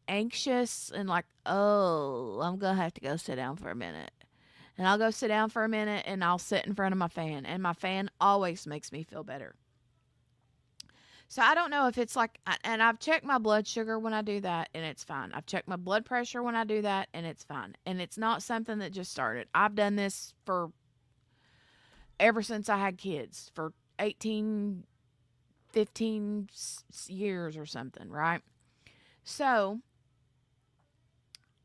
anxious and like, oh, I'm going to have to go sit down for a minute. And I'll go sit down for a minute and I'll sit in front of my fan. And my fan always makes me feel better. So I don't know if it's like, and I've checked my blood sugar when I do that and it's fine. I've checked my blood pressure when I do that and it's fine. And it's not something that just started. I've done this for ever since I had kids, for 18, 15 years or something, right? So,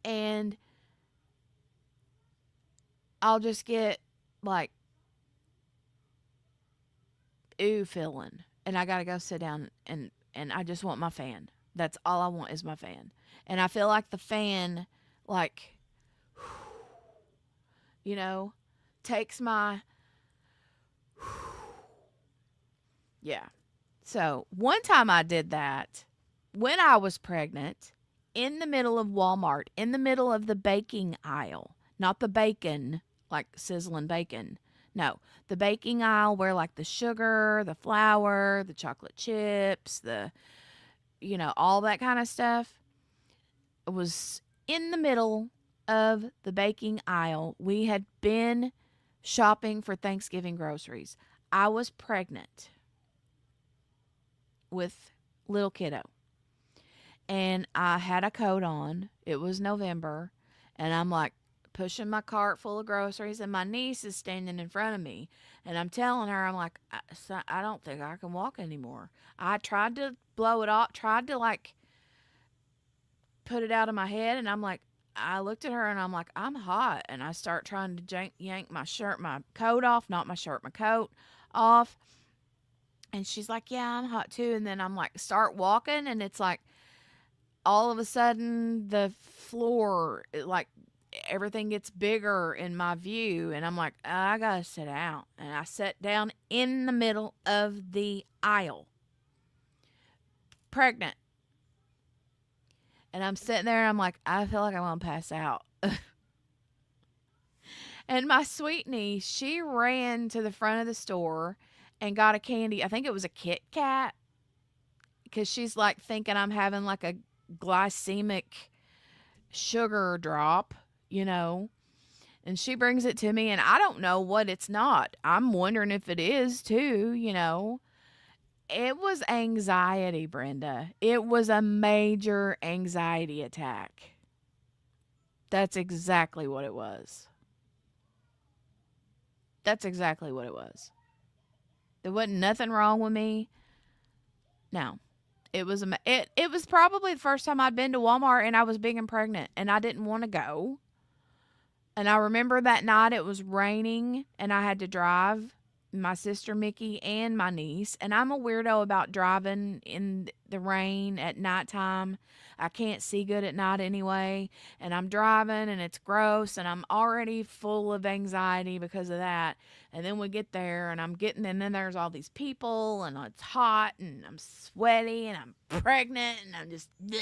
and I'll just get like, ooh, feeling. And I got to go sit down and I just want my fan. That's all I want is my fan. And I feel like the fan, like, you know, takes my, yeah. So one time I did that when I was pregnant in the middle of Walmart, in the middle of the baking aisle, not the bacon, like sizzling bacon. No, the baking aisle where like the sugar, the flour, the chocolate chips, the all that kind of stuff. It was in the middle of the baking aisle. We had been shopping for Thanksgiving groceries. I was pregnant with little kiddo, and I had a coat on. It was November, and I'm like pushing my cart full of groceries, and my niece is standing in front of me, and I'm telling her, I'm like, I don't think I can walk anymore. I tried to blow it off, tried to like put it out of my head, and I'm like, I looked at her and I'm like, I'm hot, and I start trying to yank my coat off, not my shirt, my coat off, and she's like, yeah, I'm hot too, and then I'm like, start walking, and it's like all of a sudden the floor, like everything gets bigger in my view, and I'm like, I gotta sit down, and I sat down in the middle of the aisle, pregnant, and I'm sitting there and I'm like, I feel like I want to pass out. And my sweet niece, she ran to the front of the store and got a candy. I think it was a Kit Kat, because she's like thinking I'm having like a glycemic sugar drop, you know. And she brings it to me, and I don't know what it's not. I'm wondering if it is too, you know. It was anxiety, Brenda. It was a major anxiety attack. That's exactly what it was. That's exactly what it was. There wasn't nothing wrong with me. No. It was probably the first time I'd been to Walmart, and I was big and pregnant, and I didn't want to go. And I remember that night it was raining, and I had to drive my sister Mickey and my niece. And I'm a weirdo about driving in the rain at nighttime. I can't see good at night anyway. And I'm driving, and it's gross, and I'm already full of anxiety because of that. And then we get there, and and then there's all these people, and it's hot, and I'm sweaty, and I'm pregnant, and I'm just, bleh.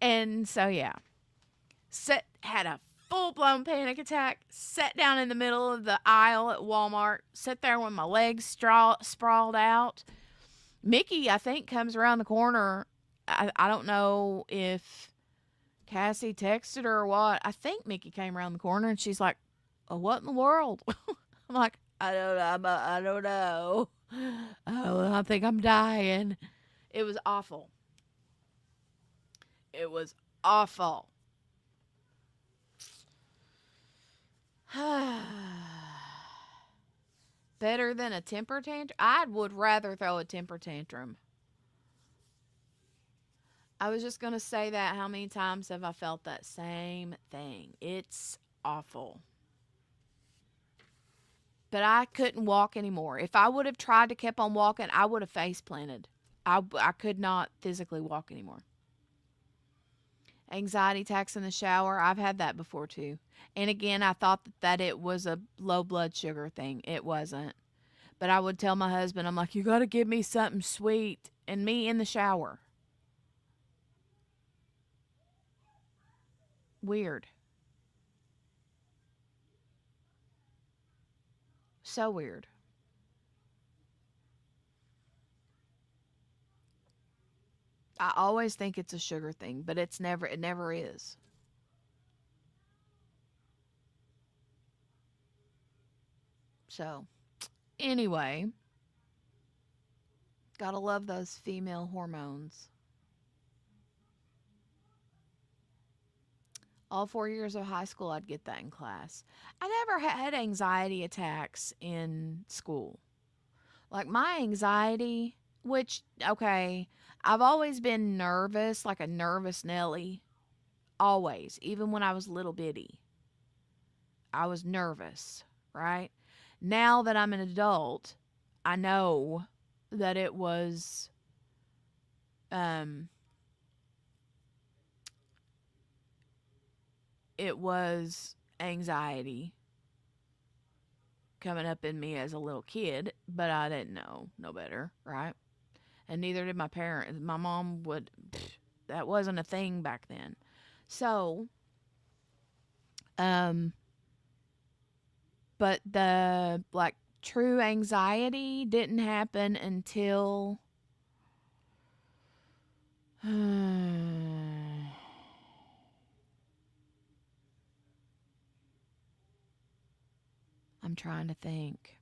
And so, yeah, had a full blown panic attack, sat down in the middle of the aisle at Walmart, sat there with my legs sprawled out. Mickey, I think, comes around the corner. I don't know if Cassie texted her or what. I think Mickey came around the corner, and she's like, oh, what in the world? I'm like, I don't know. I don't know. Oh, I think I'm dying. It was awful. It was awful. Better than a temper tantrum? I would rather throw a temper tantrum. I was just going to say that. How many times have I felt that same thing? It's awful. But I couldn't walk anymore. If I would have tried to keep on walking, I would have face planted. I could not physically walk anymore. Anxiety attacks in the shower, I've had that before too. And again, I thought that it was a low blood sugar thing. It wasn't. But I would tell my husband, I'm like, you got to give me something sweet. And me in the shower. Weird. So weird. I always think it's a sugar thing, but it never is. So, anyway, gotta love those female hormones. All 4 years of high school, I'd get that in class. I never had anxiety attacks in school. Like my anxiety, which, okay, I've always been nervous, like a nervous Nelly. Always. Even when I was little bitty, I was nervous, right? Now that I'm an adult, I know that um, it was anxiety coming up in me as a little kid, but I didn't know no better, right? And neither did my parents. My mom would, that wasn't a thing back then. So, um, but the like true anxiety didn't happen until I'm trying to think.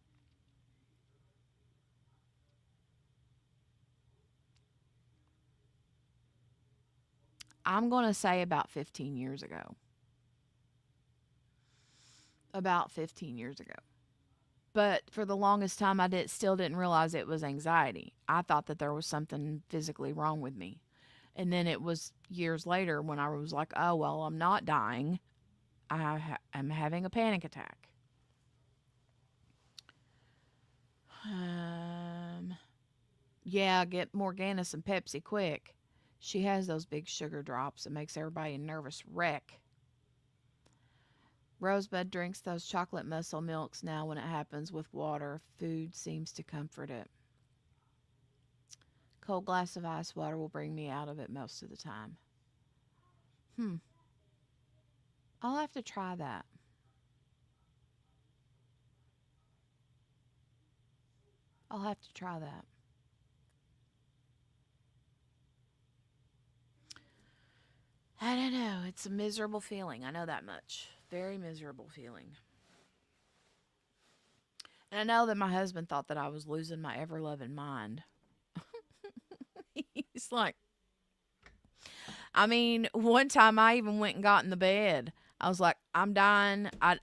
I'm going to say about 15 years ago. About 15 years ago. But for the longest time, still didn't realize it was anxiety. I thought that there was something physically wrong with me. And then it was years later when I was like, oh, well, I'm not dying. I'm having a panic attack. Um, yeah, get Morgana some Pepsi quick. She has those big sugar drops. It makes everybody a nervous wreck. Rosebud drinks those chocolate muscle milks now when it happens with water. Food seems to comfort it. Cold glass of ice water will bring me out of it most of the time. Hmm. I'll have to try that. I'll have to try that. I don't know. It's a miserable feeling. I know that much. Very miserable feeling. And I know that my husband thought that I was losing my ever loving mind. He's like, I mean, one time I even went and got in the bed. I was like, I'm dying. I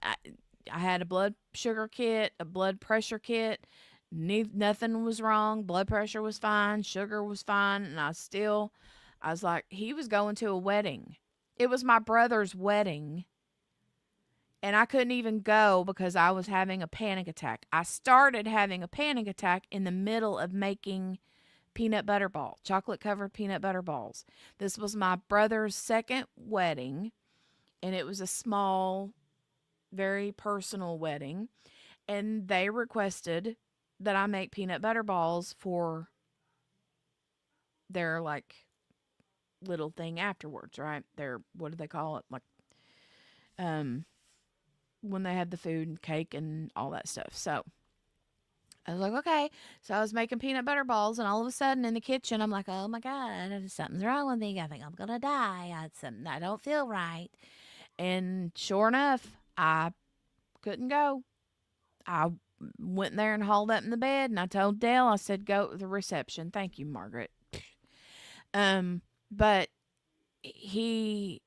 had a blood sugar kit, a blood pressure kit. Nothing was wrong. Blood pressure was fine. Sugar was fine. And I was like, he was going to a wedding. It was my brother's wedding. And I couldn't even go because I was having a panic attack. I started having a panic attack in the middle of making peanut butter ball, chocolate covered peanut butter balls. This was my brother's second wedding, and it was a small, very personal wedding. And they requested that I make peanut butter balls for their like little thing afterwards, right? Their, what do they call it? Like, um, when they had the food and cake and all that stuff. So I was like, okay. So I was making peanut butter balls, and all of a sudden in the kitchen, I'm like, oh my God, something's wrong with me. I think I'm going to die. I don't feel right. And sure enough, I couldn't go. I went there and hauled up in the bed, and I told Dale, I said, go to the reception. Thank you, Margaret. But he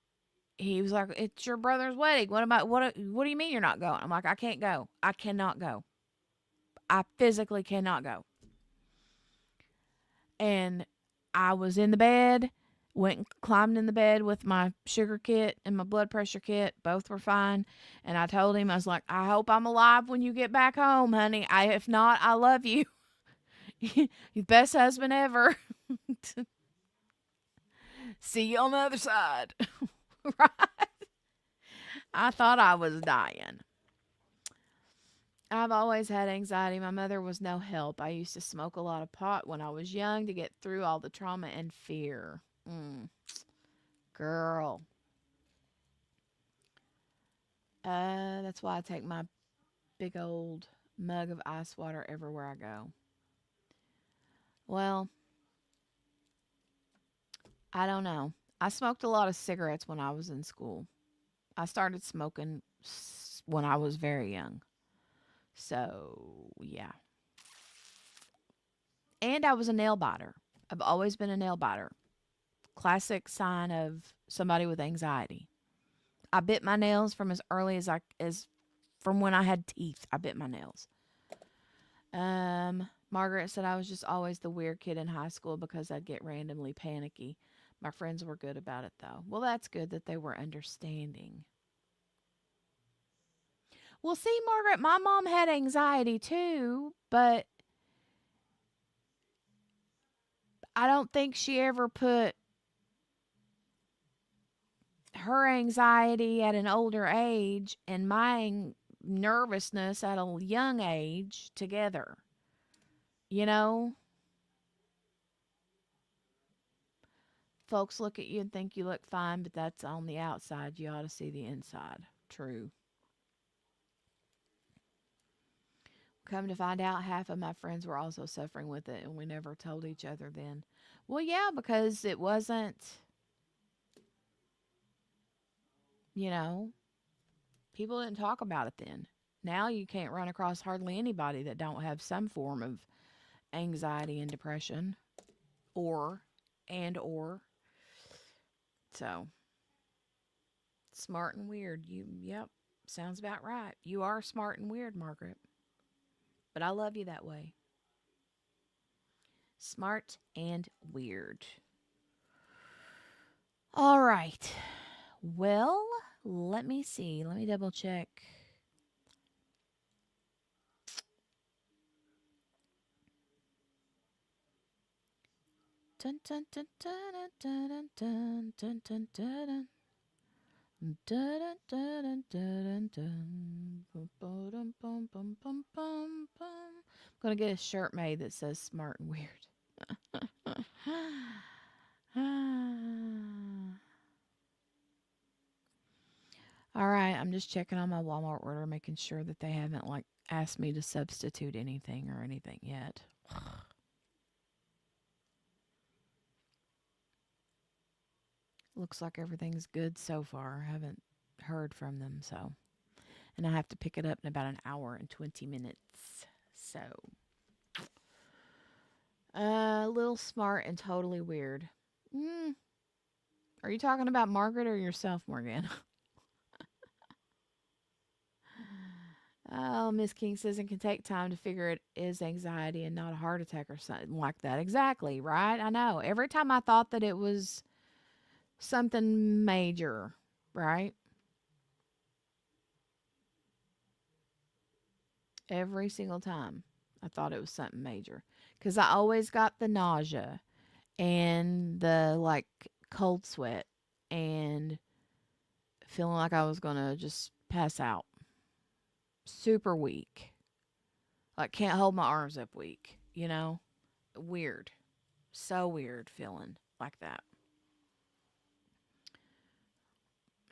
he was like, it's your brother's wedding. What do you mean you're not going? I'm like, I can't go. I cannot go. I physically cannot go. And I was in the bed, went and climbed in the bed with my sugar kit and my blood pressure kit. Both were fine. And I told him, I was like, I hope I'm alive when you get back home, honey. If not, I love you. You're the best husband ever. See you on the other side. Right? I thought I was dying. I've always had anxiety. My mother was no help. I used to smoke a lot of pot when I was young to get through all the trauma and fear. Girl. That's why I take my big old mug of ice water everywhere I go. Well, I don't know. I smoked a lot of cigarettes when I was in school. I started smoking when I was very young. So, yeah. And I was a nail biter. I've always been a nail biter. Classic sign of somebody with anxiety. I bit my nails from as early as from when I had teeth. I bit my nails. Margaret said I was just always the weird kid in high school because I'd get randomly panicky. My friends were good about it though. Well, that's good that they were understanding. Well, see, Margaret, my mom had anxiety too, but I don't think she ever put her anxiety at an older age and my nervousness at a young age together. You know, folks look at you and think you look fine, but that's on the outside. You ought to see the inside. True. Come to find out, half of my friends were also suffering with it, and we never told each other then. Well, yeah, because it wasn't, you know, people didn't talk about it then. Now you can't run across hardly anybody that don't have some form of anxiety and depression or or so smart and weird. Yep, sounds about right. You are smart and weird, Margaret. But I love you that way. Smart and weird. All right. Well, let me see. Let me double check. Dun, dun, dun, dun, dun, dun, dun, dun, dun, dun, dun, dun, dun, dun, dun, bum, bum, bum, bum, bum. I'm going to get a shirt made that says smart and weird. All right, I'm just checking on my Walmart order, making sure that they haven't like asked me to substitute anything or anything yet. Looks like everything's good so far. I haven't heard from them, so. And I have to pick it up in about an hour and 20 minutes. So, a little smart and totally weird. Mm. Are you talking about Margaret or yourself, Morgan? Oh, Miss King says it can take time to figure it is anxiety and not a heart attack or something like that. Exactly, right? I know. Every time I thought that it was something major, right? Every single time I thought it was something major. Because I always got the nausea and the like cold sweat and feeling like I was going to just pass out. Super weak. Like can't hold my arms up weak, you know? Weird. So weird feeling like that.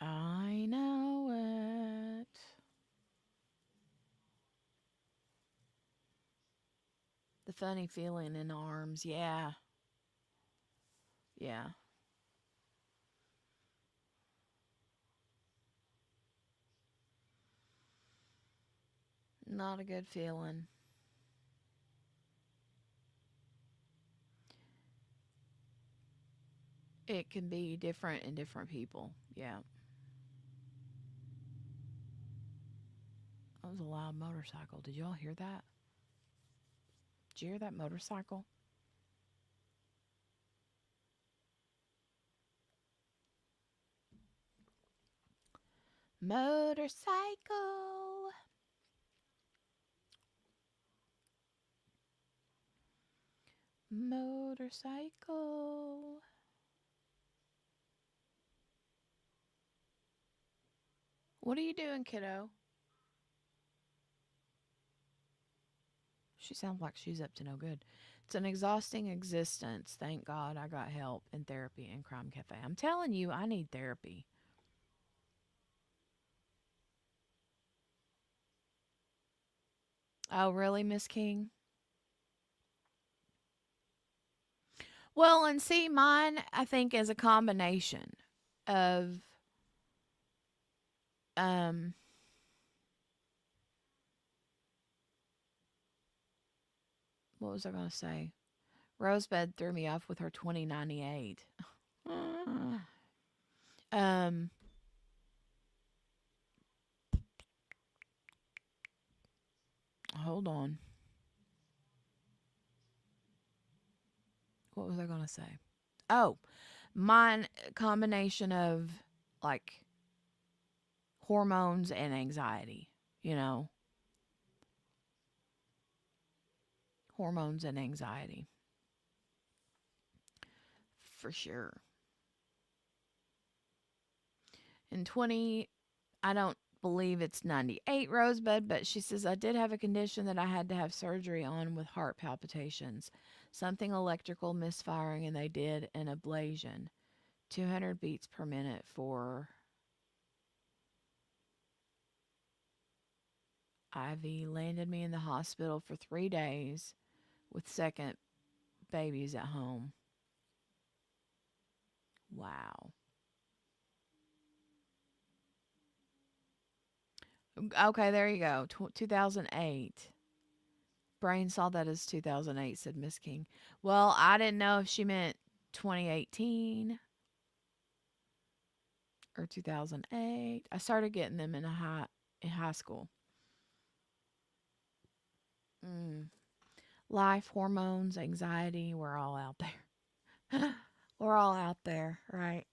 I know it. The funny feeling in the arms. Yeah. Yeah. Not a good feeling. It can be different in different people. Yeah. That was a loud motorcycle. Did y'all hear that? Did you hear that motorcycle? Motorcycle. Motorcycle. What are you doing, kiddo? She sounds like she's up to no good. It's an exhausting existence. Thank God I got help in therapy and Crime Cafe. I'm telling you, I need therapy. Oh, really, Miss King? Well, and see, mine, I think, is a combination of, um, what was I going to say? Rosebud threw me off with her 2098. um, hold on. What was I going to say? Oh, mine, combination of like hormones and anxiety, you know, hormones and anxiety for sure. In 20, I don't believe it's 98 Rosebud, but she says, I did have a condition that I had to have surgery on with heart palpitations, something electrical misfiring, and they did an ablation, 200 beats per minute for, Ivy landed me in the hospital for 3 days with second babies at home. Wow. Okay, there you go. 2008. Brain saw that as 2008, said Miss King. Well, I didn't know if she meant 2018 or 2008. I started getting them in high school. Mm. Life, hormones, anxiety, we're all out there. We're all out there, right?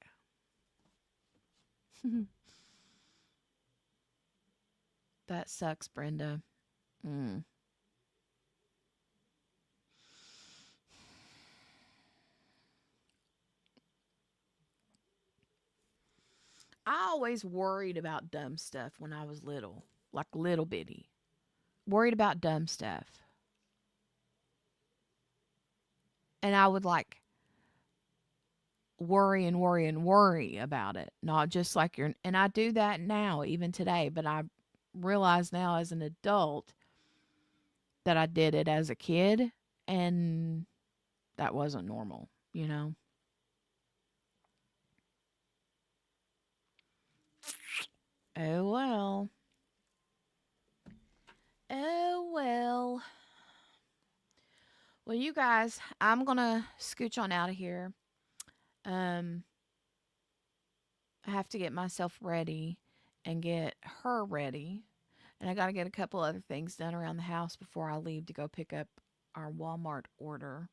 That sucks, Brenda. Mm. I always worried about dumb stuff when I was little, like little bitty. Worried about dumb stuff. And I would like worry and worry and worry about it, not just like you're. And I do that now, even today, but I realize now as an adult that I did it as a kid and that wasn't normal, you know? Oh well. Oh well. Well, you guys, I'm gonna scooch on out of here. Um, I have to get myself ready and get her ready. And I got to get a couple other things done around the house before I leave to go pick up our Walmart order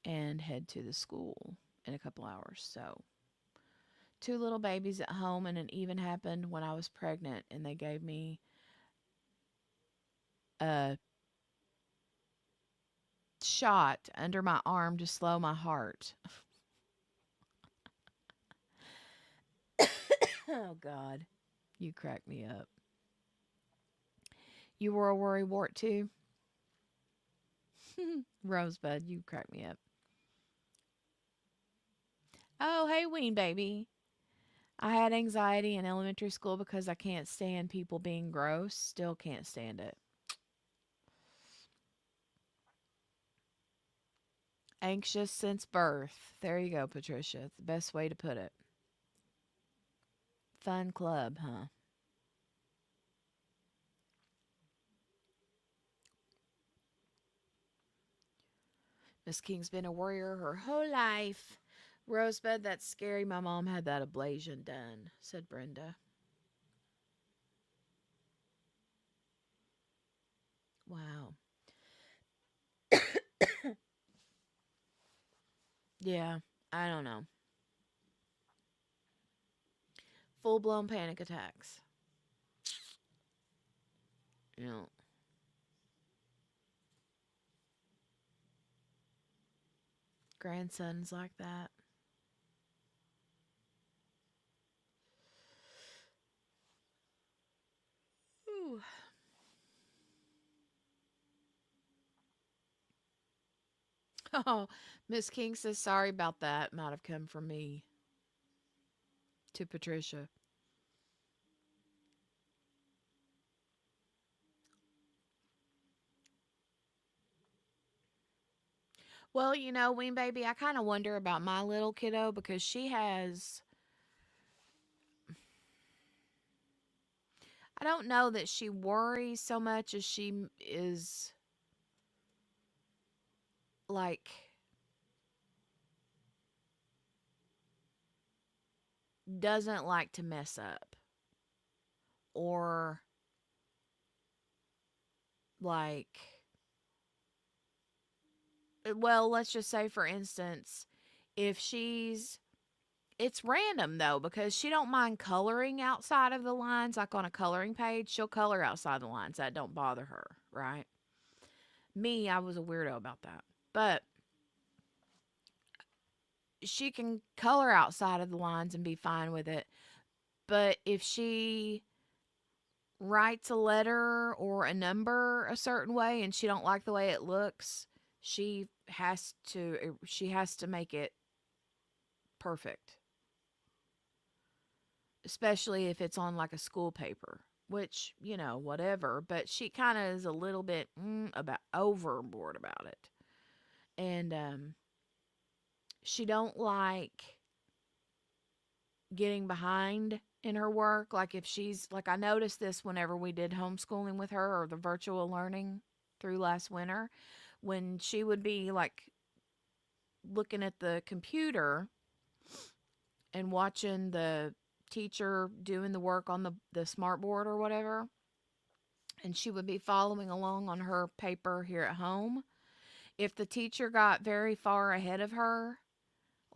and head to the school in a couple hours. So, two little babies at home, and it even happened when I was pregnant, and they gave me a shot under my arm to slow my heart. Oh, God. You crack me up. You were a worry wart too? Rosebud, you crack me up. Oh, hey, Ween baby. I had anxiety in elementary school because I can't stand people being gross. Still can't stand it. Anxious since birth. There you go, Patricia. It's the best way to put it. Fun club, huh? Miss King's been a warrior her whole life. Rosebud, that's scary. My mom had that ablation done, said Brenda. Wow. Yeah, I don't know. Full blown panic attacks. You know, grandsons like that. Ooh. Oh, Miss King says sorry about that. Might have come from me to Patricia. Well, Ween Baby, I kind of wonder about my little kiddo because she has. I don't know that she worries so much as she is like doesn't like to mess up or like well, let's just say for instance, if she's it's random though because she don't mind coloring outside of the lines like on a coloring page, she'll color outside the lines. That don't bother her, right? Me, I was a weirdo about that. But she can color outside of the lines and be fine with it. But if she writes a letter or a number a certain way and she don't like the way it looks, she has to make it perfect, especially if it's on like a school paper. which, whatever. But she kind of is a little bit about overboard about it. And she don't like getting behind in her work. Like if she's like, I noticed this whenever we did homeschooling with her or the virtual learning through last winter, when she would be like looking at the computer and watching the teacher doing the work on the smart board or whatever, and she would be following along on her paper here at home. If the teacher got very far ahead of her,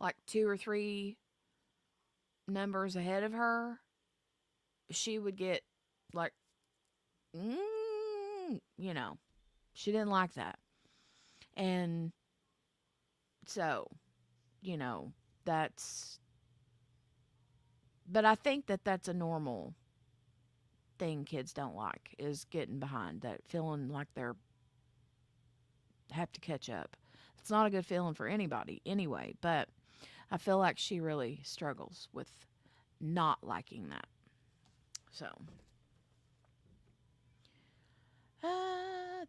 like two or three numbers ahead of her, she would get like, you know, she didn't like that. And so, you know, that's, but I think that that's a normal thing kids don't like is getting behind, that feeling like they're have to catch up. It's not a good feeling for anybody anyway, but I feel like she really struggles with not liking that. So,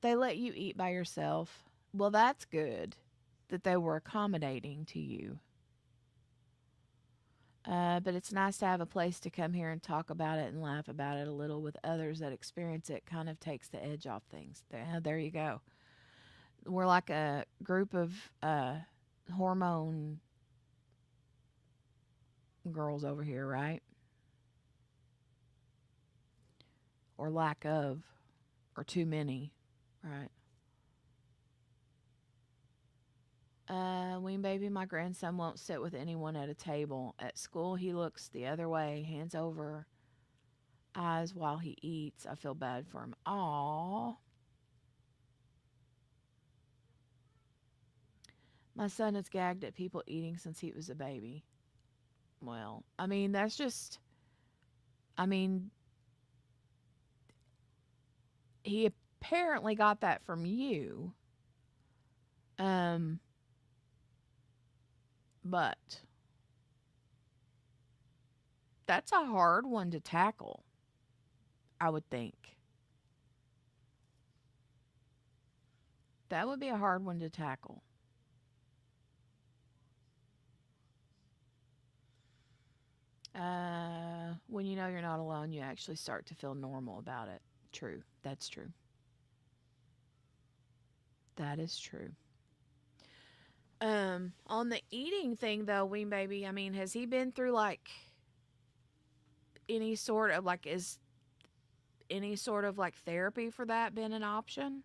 they let you eat by yourself. Well, that's good that they were accommodating to you. But it's nice to have a place to come here and talk about it and laugh about it a little with others that experience it. Kind of takes the edge off things. There you go. We're like a group of hormone girls over here, right? Or lack of, or too many, right? Ween baby, my grandson won't sit with anyone at a table. At school, he looks the other way, hands over eyes while he eats. I feel bad for him. Aww. My son has gagged at people eating since he was a baby. Well, I mean, that's just, I mean, he apparently got that from you. Um, but that's a hard one to tackle, I would think. That would be a hard one to tackle. When you know you're not alone, you actually start to feel normal about it. True. That's true. That is true. On the eating thing though, Ween Baby, I mean, has he been through like any sort of like is any sort of like therapy for that been an option?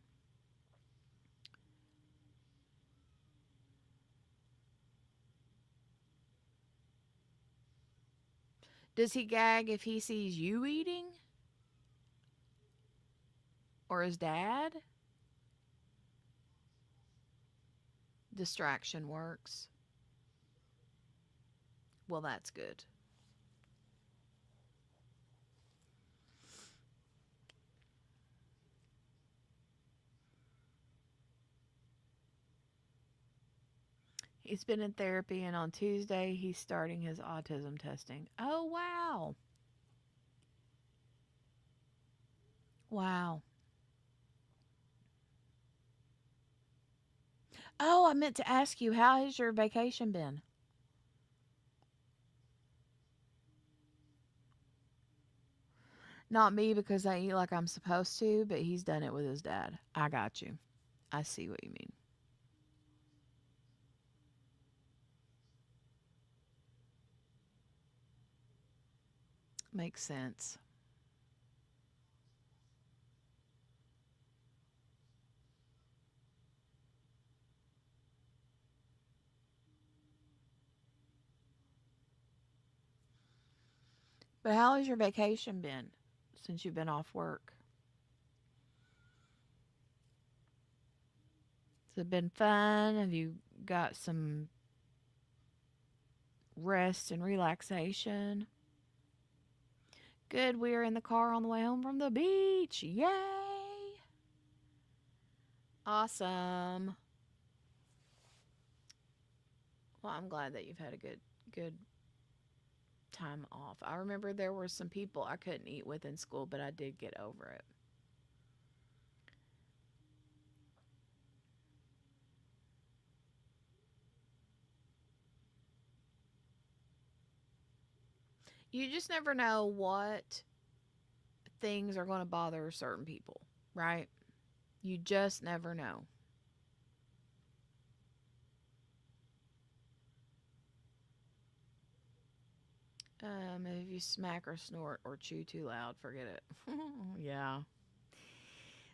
Does he gag if he sees you eating or his dad? Distraction works. Well, that's good. He's been in therapy, and on Tuesday, he's starting his autism testing. Oh, wow. Wow. Oh, I meant to ask you, how has your vacation been? Not me because I eat like I'm supposed to, but he's done it with his dad. I got you. I see what you mean. Makes sense. But how has your vacation been since you've been off work? Has it been fun? Have you got some rest and relaxation? Good. We are in the car on the way home from the beach. Yay! Awesome. Well, I'm glad that you've had a good time off. I remember there were some people I couldn't eat with in school, but I did get over it. You just never know what things are going to bother certain people, right? You just never know. If you smack or snort or chew too loud, forget it. Yeah.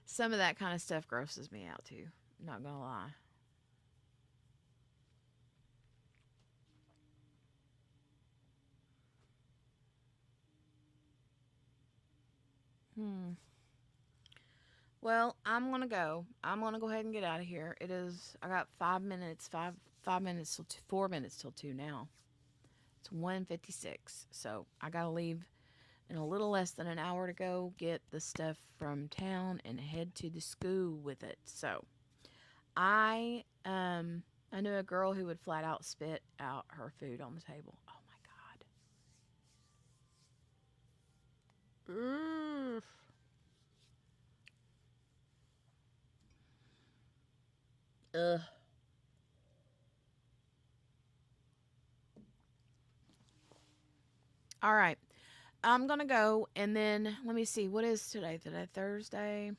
Some of that kind of stuff grosses me out too. Not gonna lie. Hmm. Well, I'm gonna go. I'm gonna go ahead and get out of here. It is. I got 5 minutes. 5 minutes till 4 minutes till 2 now. It's 1:56. So I gotta leave in a little less than an hour to go get the stuff from town and head to the school with it. So I knew a girl who would flat out spit out her food on the table. Oh my god. Ugh. All right. I'm gonna go and then let me see. What is today? Today Thursday.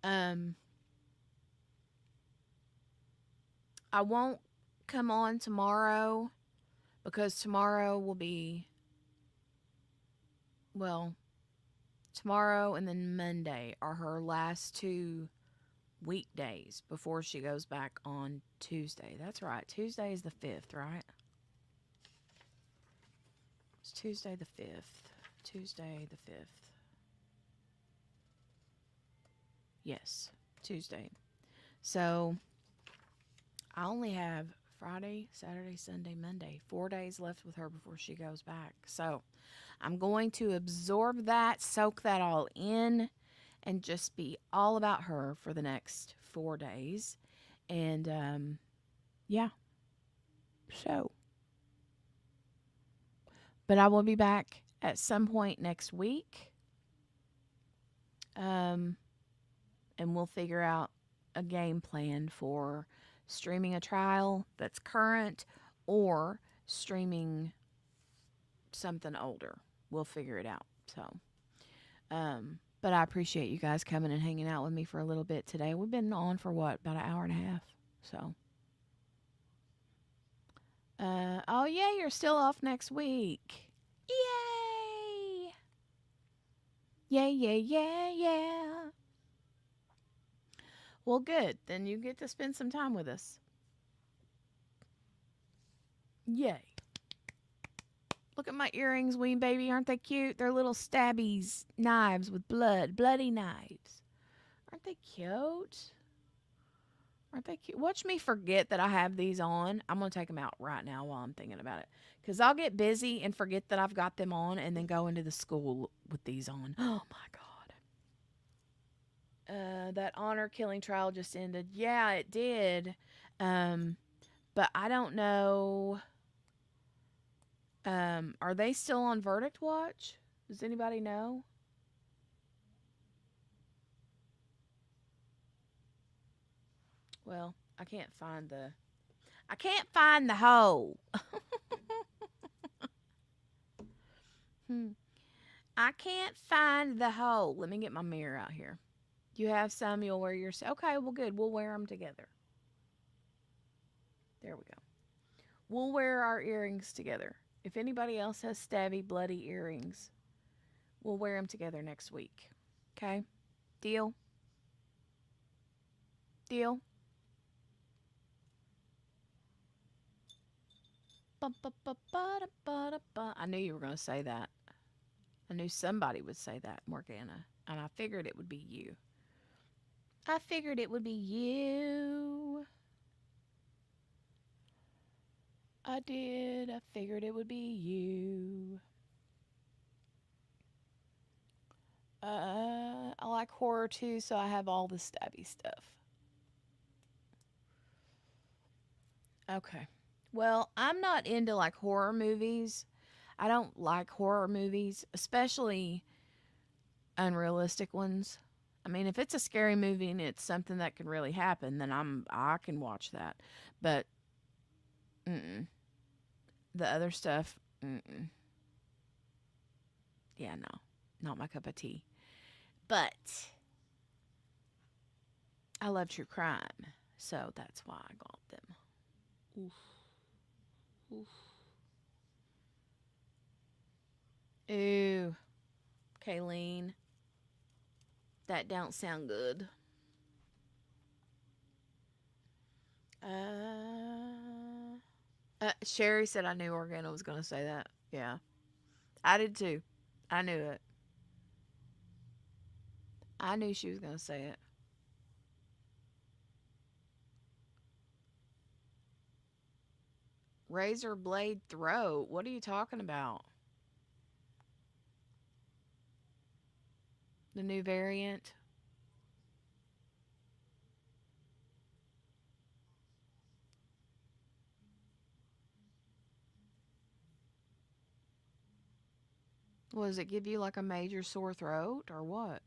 Um, I won't come on tomorrow because tomorrow will be, well, tomorrow and then Monday are her last two weekdays before she goes back on Tuesday. That's right. Tuesday is the 5th, right? It's Tuesday the 5th. Tuesday the 5th. Yes, Tuesday. So I only have Friday, Saturday, Sunday, Monday, 4 days left with her before she goes back. So I'm going to absorb that, soak that all in, and just be all about her for the next 4 days. And yeah, so. But I will be back at some point next week. Um, and we'll figure out a game plan for streaming a trial that's current or streaming something older. We'll figure it out. So, but I appreciate you guys coming and hanging out with me for a little bit today. We've been on for what, about an hour and a half. So, oh yeah, you're still off next week. Yay! Yay, yay, yay, yeah. Well, good. Then you get to spend some time with us. Yay. Look at my earrings, Ween Baby. Aren't they cute? They're little stabbies, knives with blood, bloody knives. Aren't they cute? Aren't they cute? Watch me forget that I have these on. I'm going to take them out right now while I'm thinking about it. Because I'll get busy and forget that I've got them on and then go into the school with these on. Oh my God. That honor killing trial just ended. Yeah, it did. Um, but I don't know. Are they still on verdict watch? Does anybody know? Well, I can't find the hole. Hmm. I can't find the hole. Let me get my mirror out here. You have some, you'll wear yours. Okay, well, good. We'll wear them together. There we go. We'll wear our earrings together. If anybody else has stabby, bloody earrings, we'll wear them together next week. Okay? Deal? Deal? I knew you were going to say that. I knew somebody would say that, Morgana. And I figured it would be you. I figured it would be you. I did. I figured it would be you. I like horror too, so I have all the stabby stuff. Okay. Well, I'm not into like horror movies. I don't like horror movies, especially unrealistic ones. I mean, if it's a scary movie and it's something that can really happen, then I can watch that. But mm-mm. The other stuff, mm-mm. Yeah, no, not my cup of tea. But I love true crime, so that's why I got them. Oof, oof. Ooh, Kayleen, that don't sound good. Sherry said I knew Organa was going to say that. Yeah, I did too. I knew it. I knew she was going to say it. Razor blade throat. What are you talking about? The new variant? Was it give you like a major sore throat or what?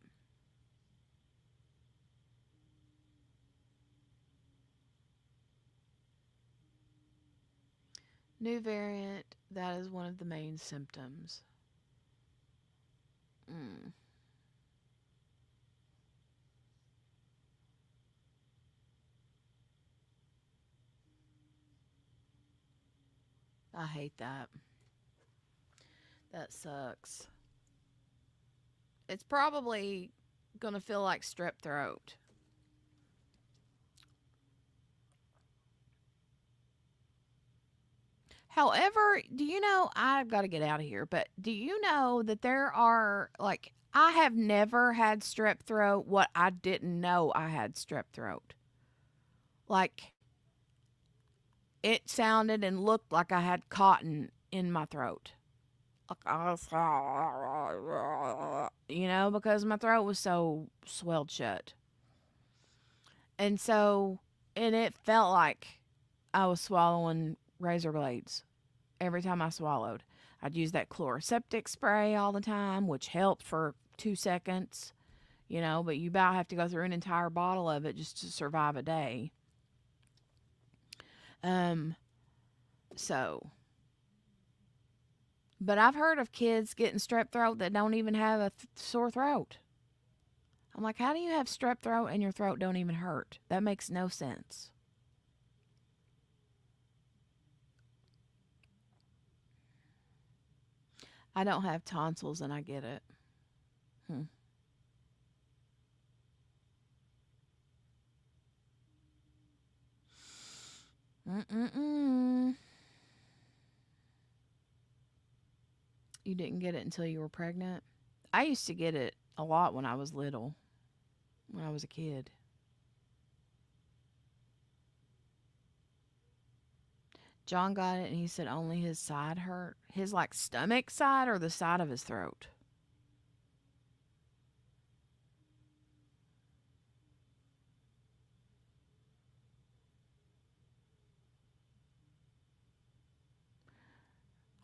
New variant, that is one of the main symptoms. Mm, I hate that. That sucks. It's probably going to feel like strep throat. However, do you know, I've got to get out of here, but do you know that there are, like, I have never had strep throat what I didn't know I had strep throat. Like, it sounded and looked like I had cotton in my throat. Like, because my throat was so swelled shut. And so, and it felt like I was swallowing razor blades every time I swallowed. I'd use that chloroseptic spray all the time, which helped for 2 seconds, but you about have to go through an entire bottle of it just to survive a day. Um, so, but I've heard of kids getting strep throat that don't even have a sore throat. I'm like, how do you have strep throat and your throat don't even hurt? That makes no sense. I don't have tonsils and I get it. Hmm. Mm-mm-mm. You didn't get it until you were pregnant? I used to get it a lot when I was little, when I was a kid. John got it and he said only his side hurt. His like stomach side or the side of his throat?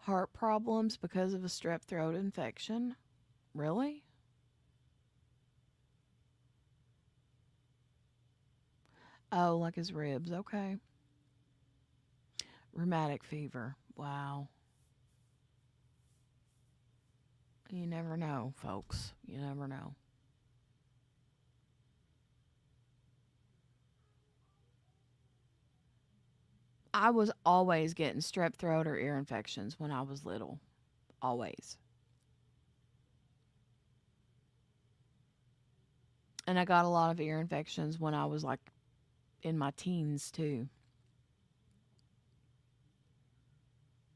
Heart problems because of a strep throat infection? Really? Oh, like his ribs. Okay. Rheumatic fever. Wow. You never know, folks. You never know. I was always getting strep throat or ear infections when I was little. Always. And I got a lot of ear infections when I was like in my teens too.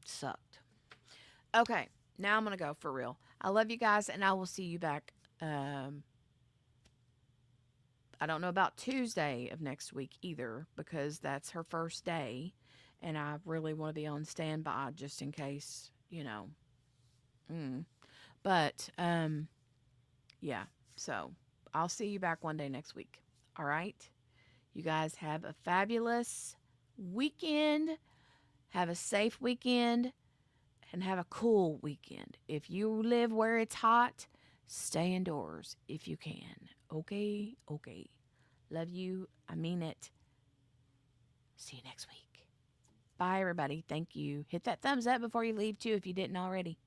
Sucked. Okay, now I'm going to go for real. I love you guys and I will see you back. I don't know about Tuesday of next week either because that's her first day. And I really want to be on standby just in case, Mm. But, yeah. So I'll see you back one day next week. All right. You guys have a fabulous weekend. Have a safe weekend and have a cool weekend. If you live where it's hot, stay indoors if you can. Okay? Okay. Love you. I mean it. See you next week. Bye, everybody. Thank you. Hit that thumbs up before you leave, too, if you didn't already.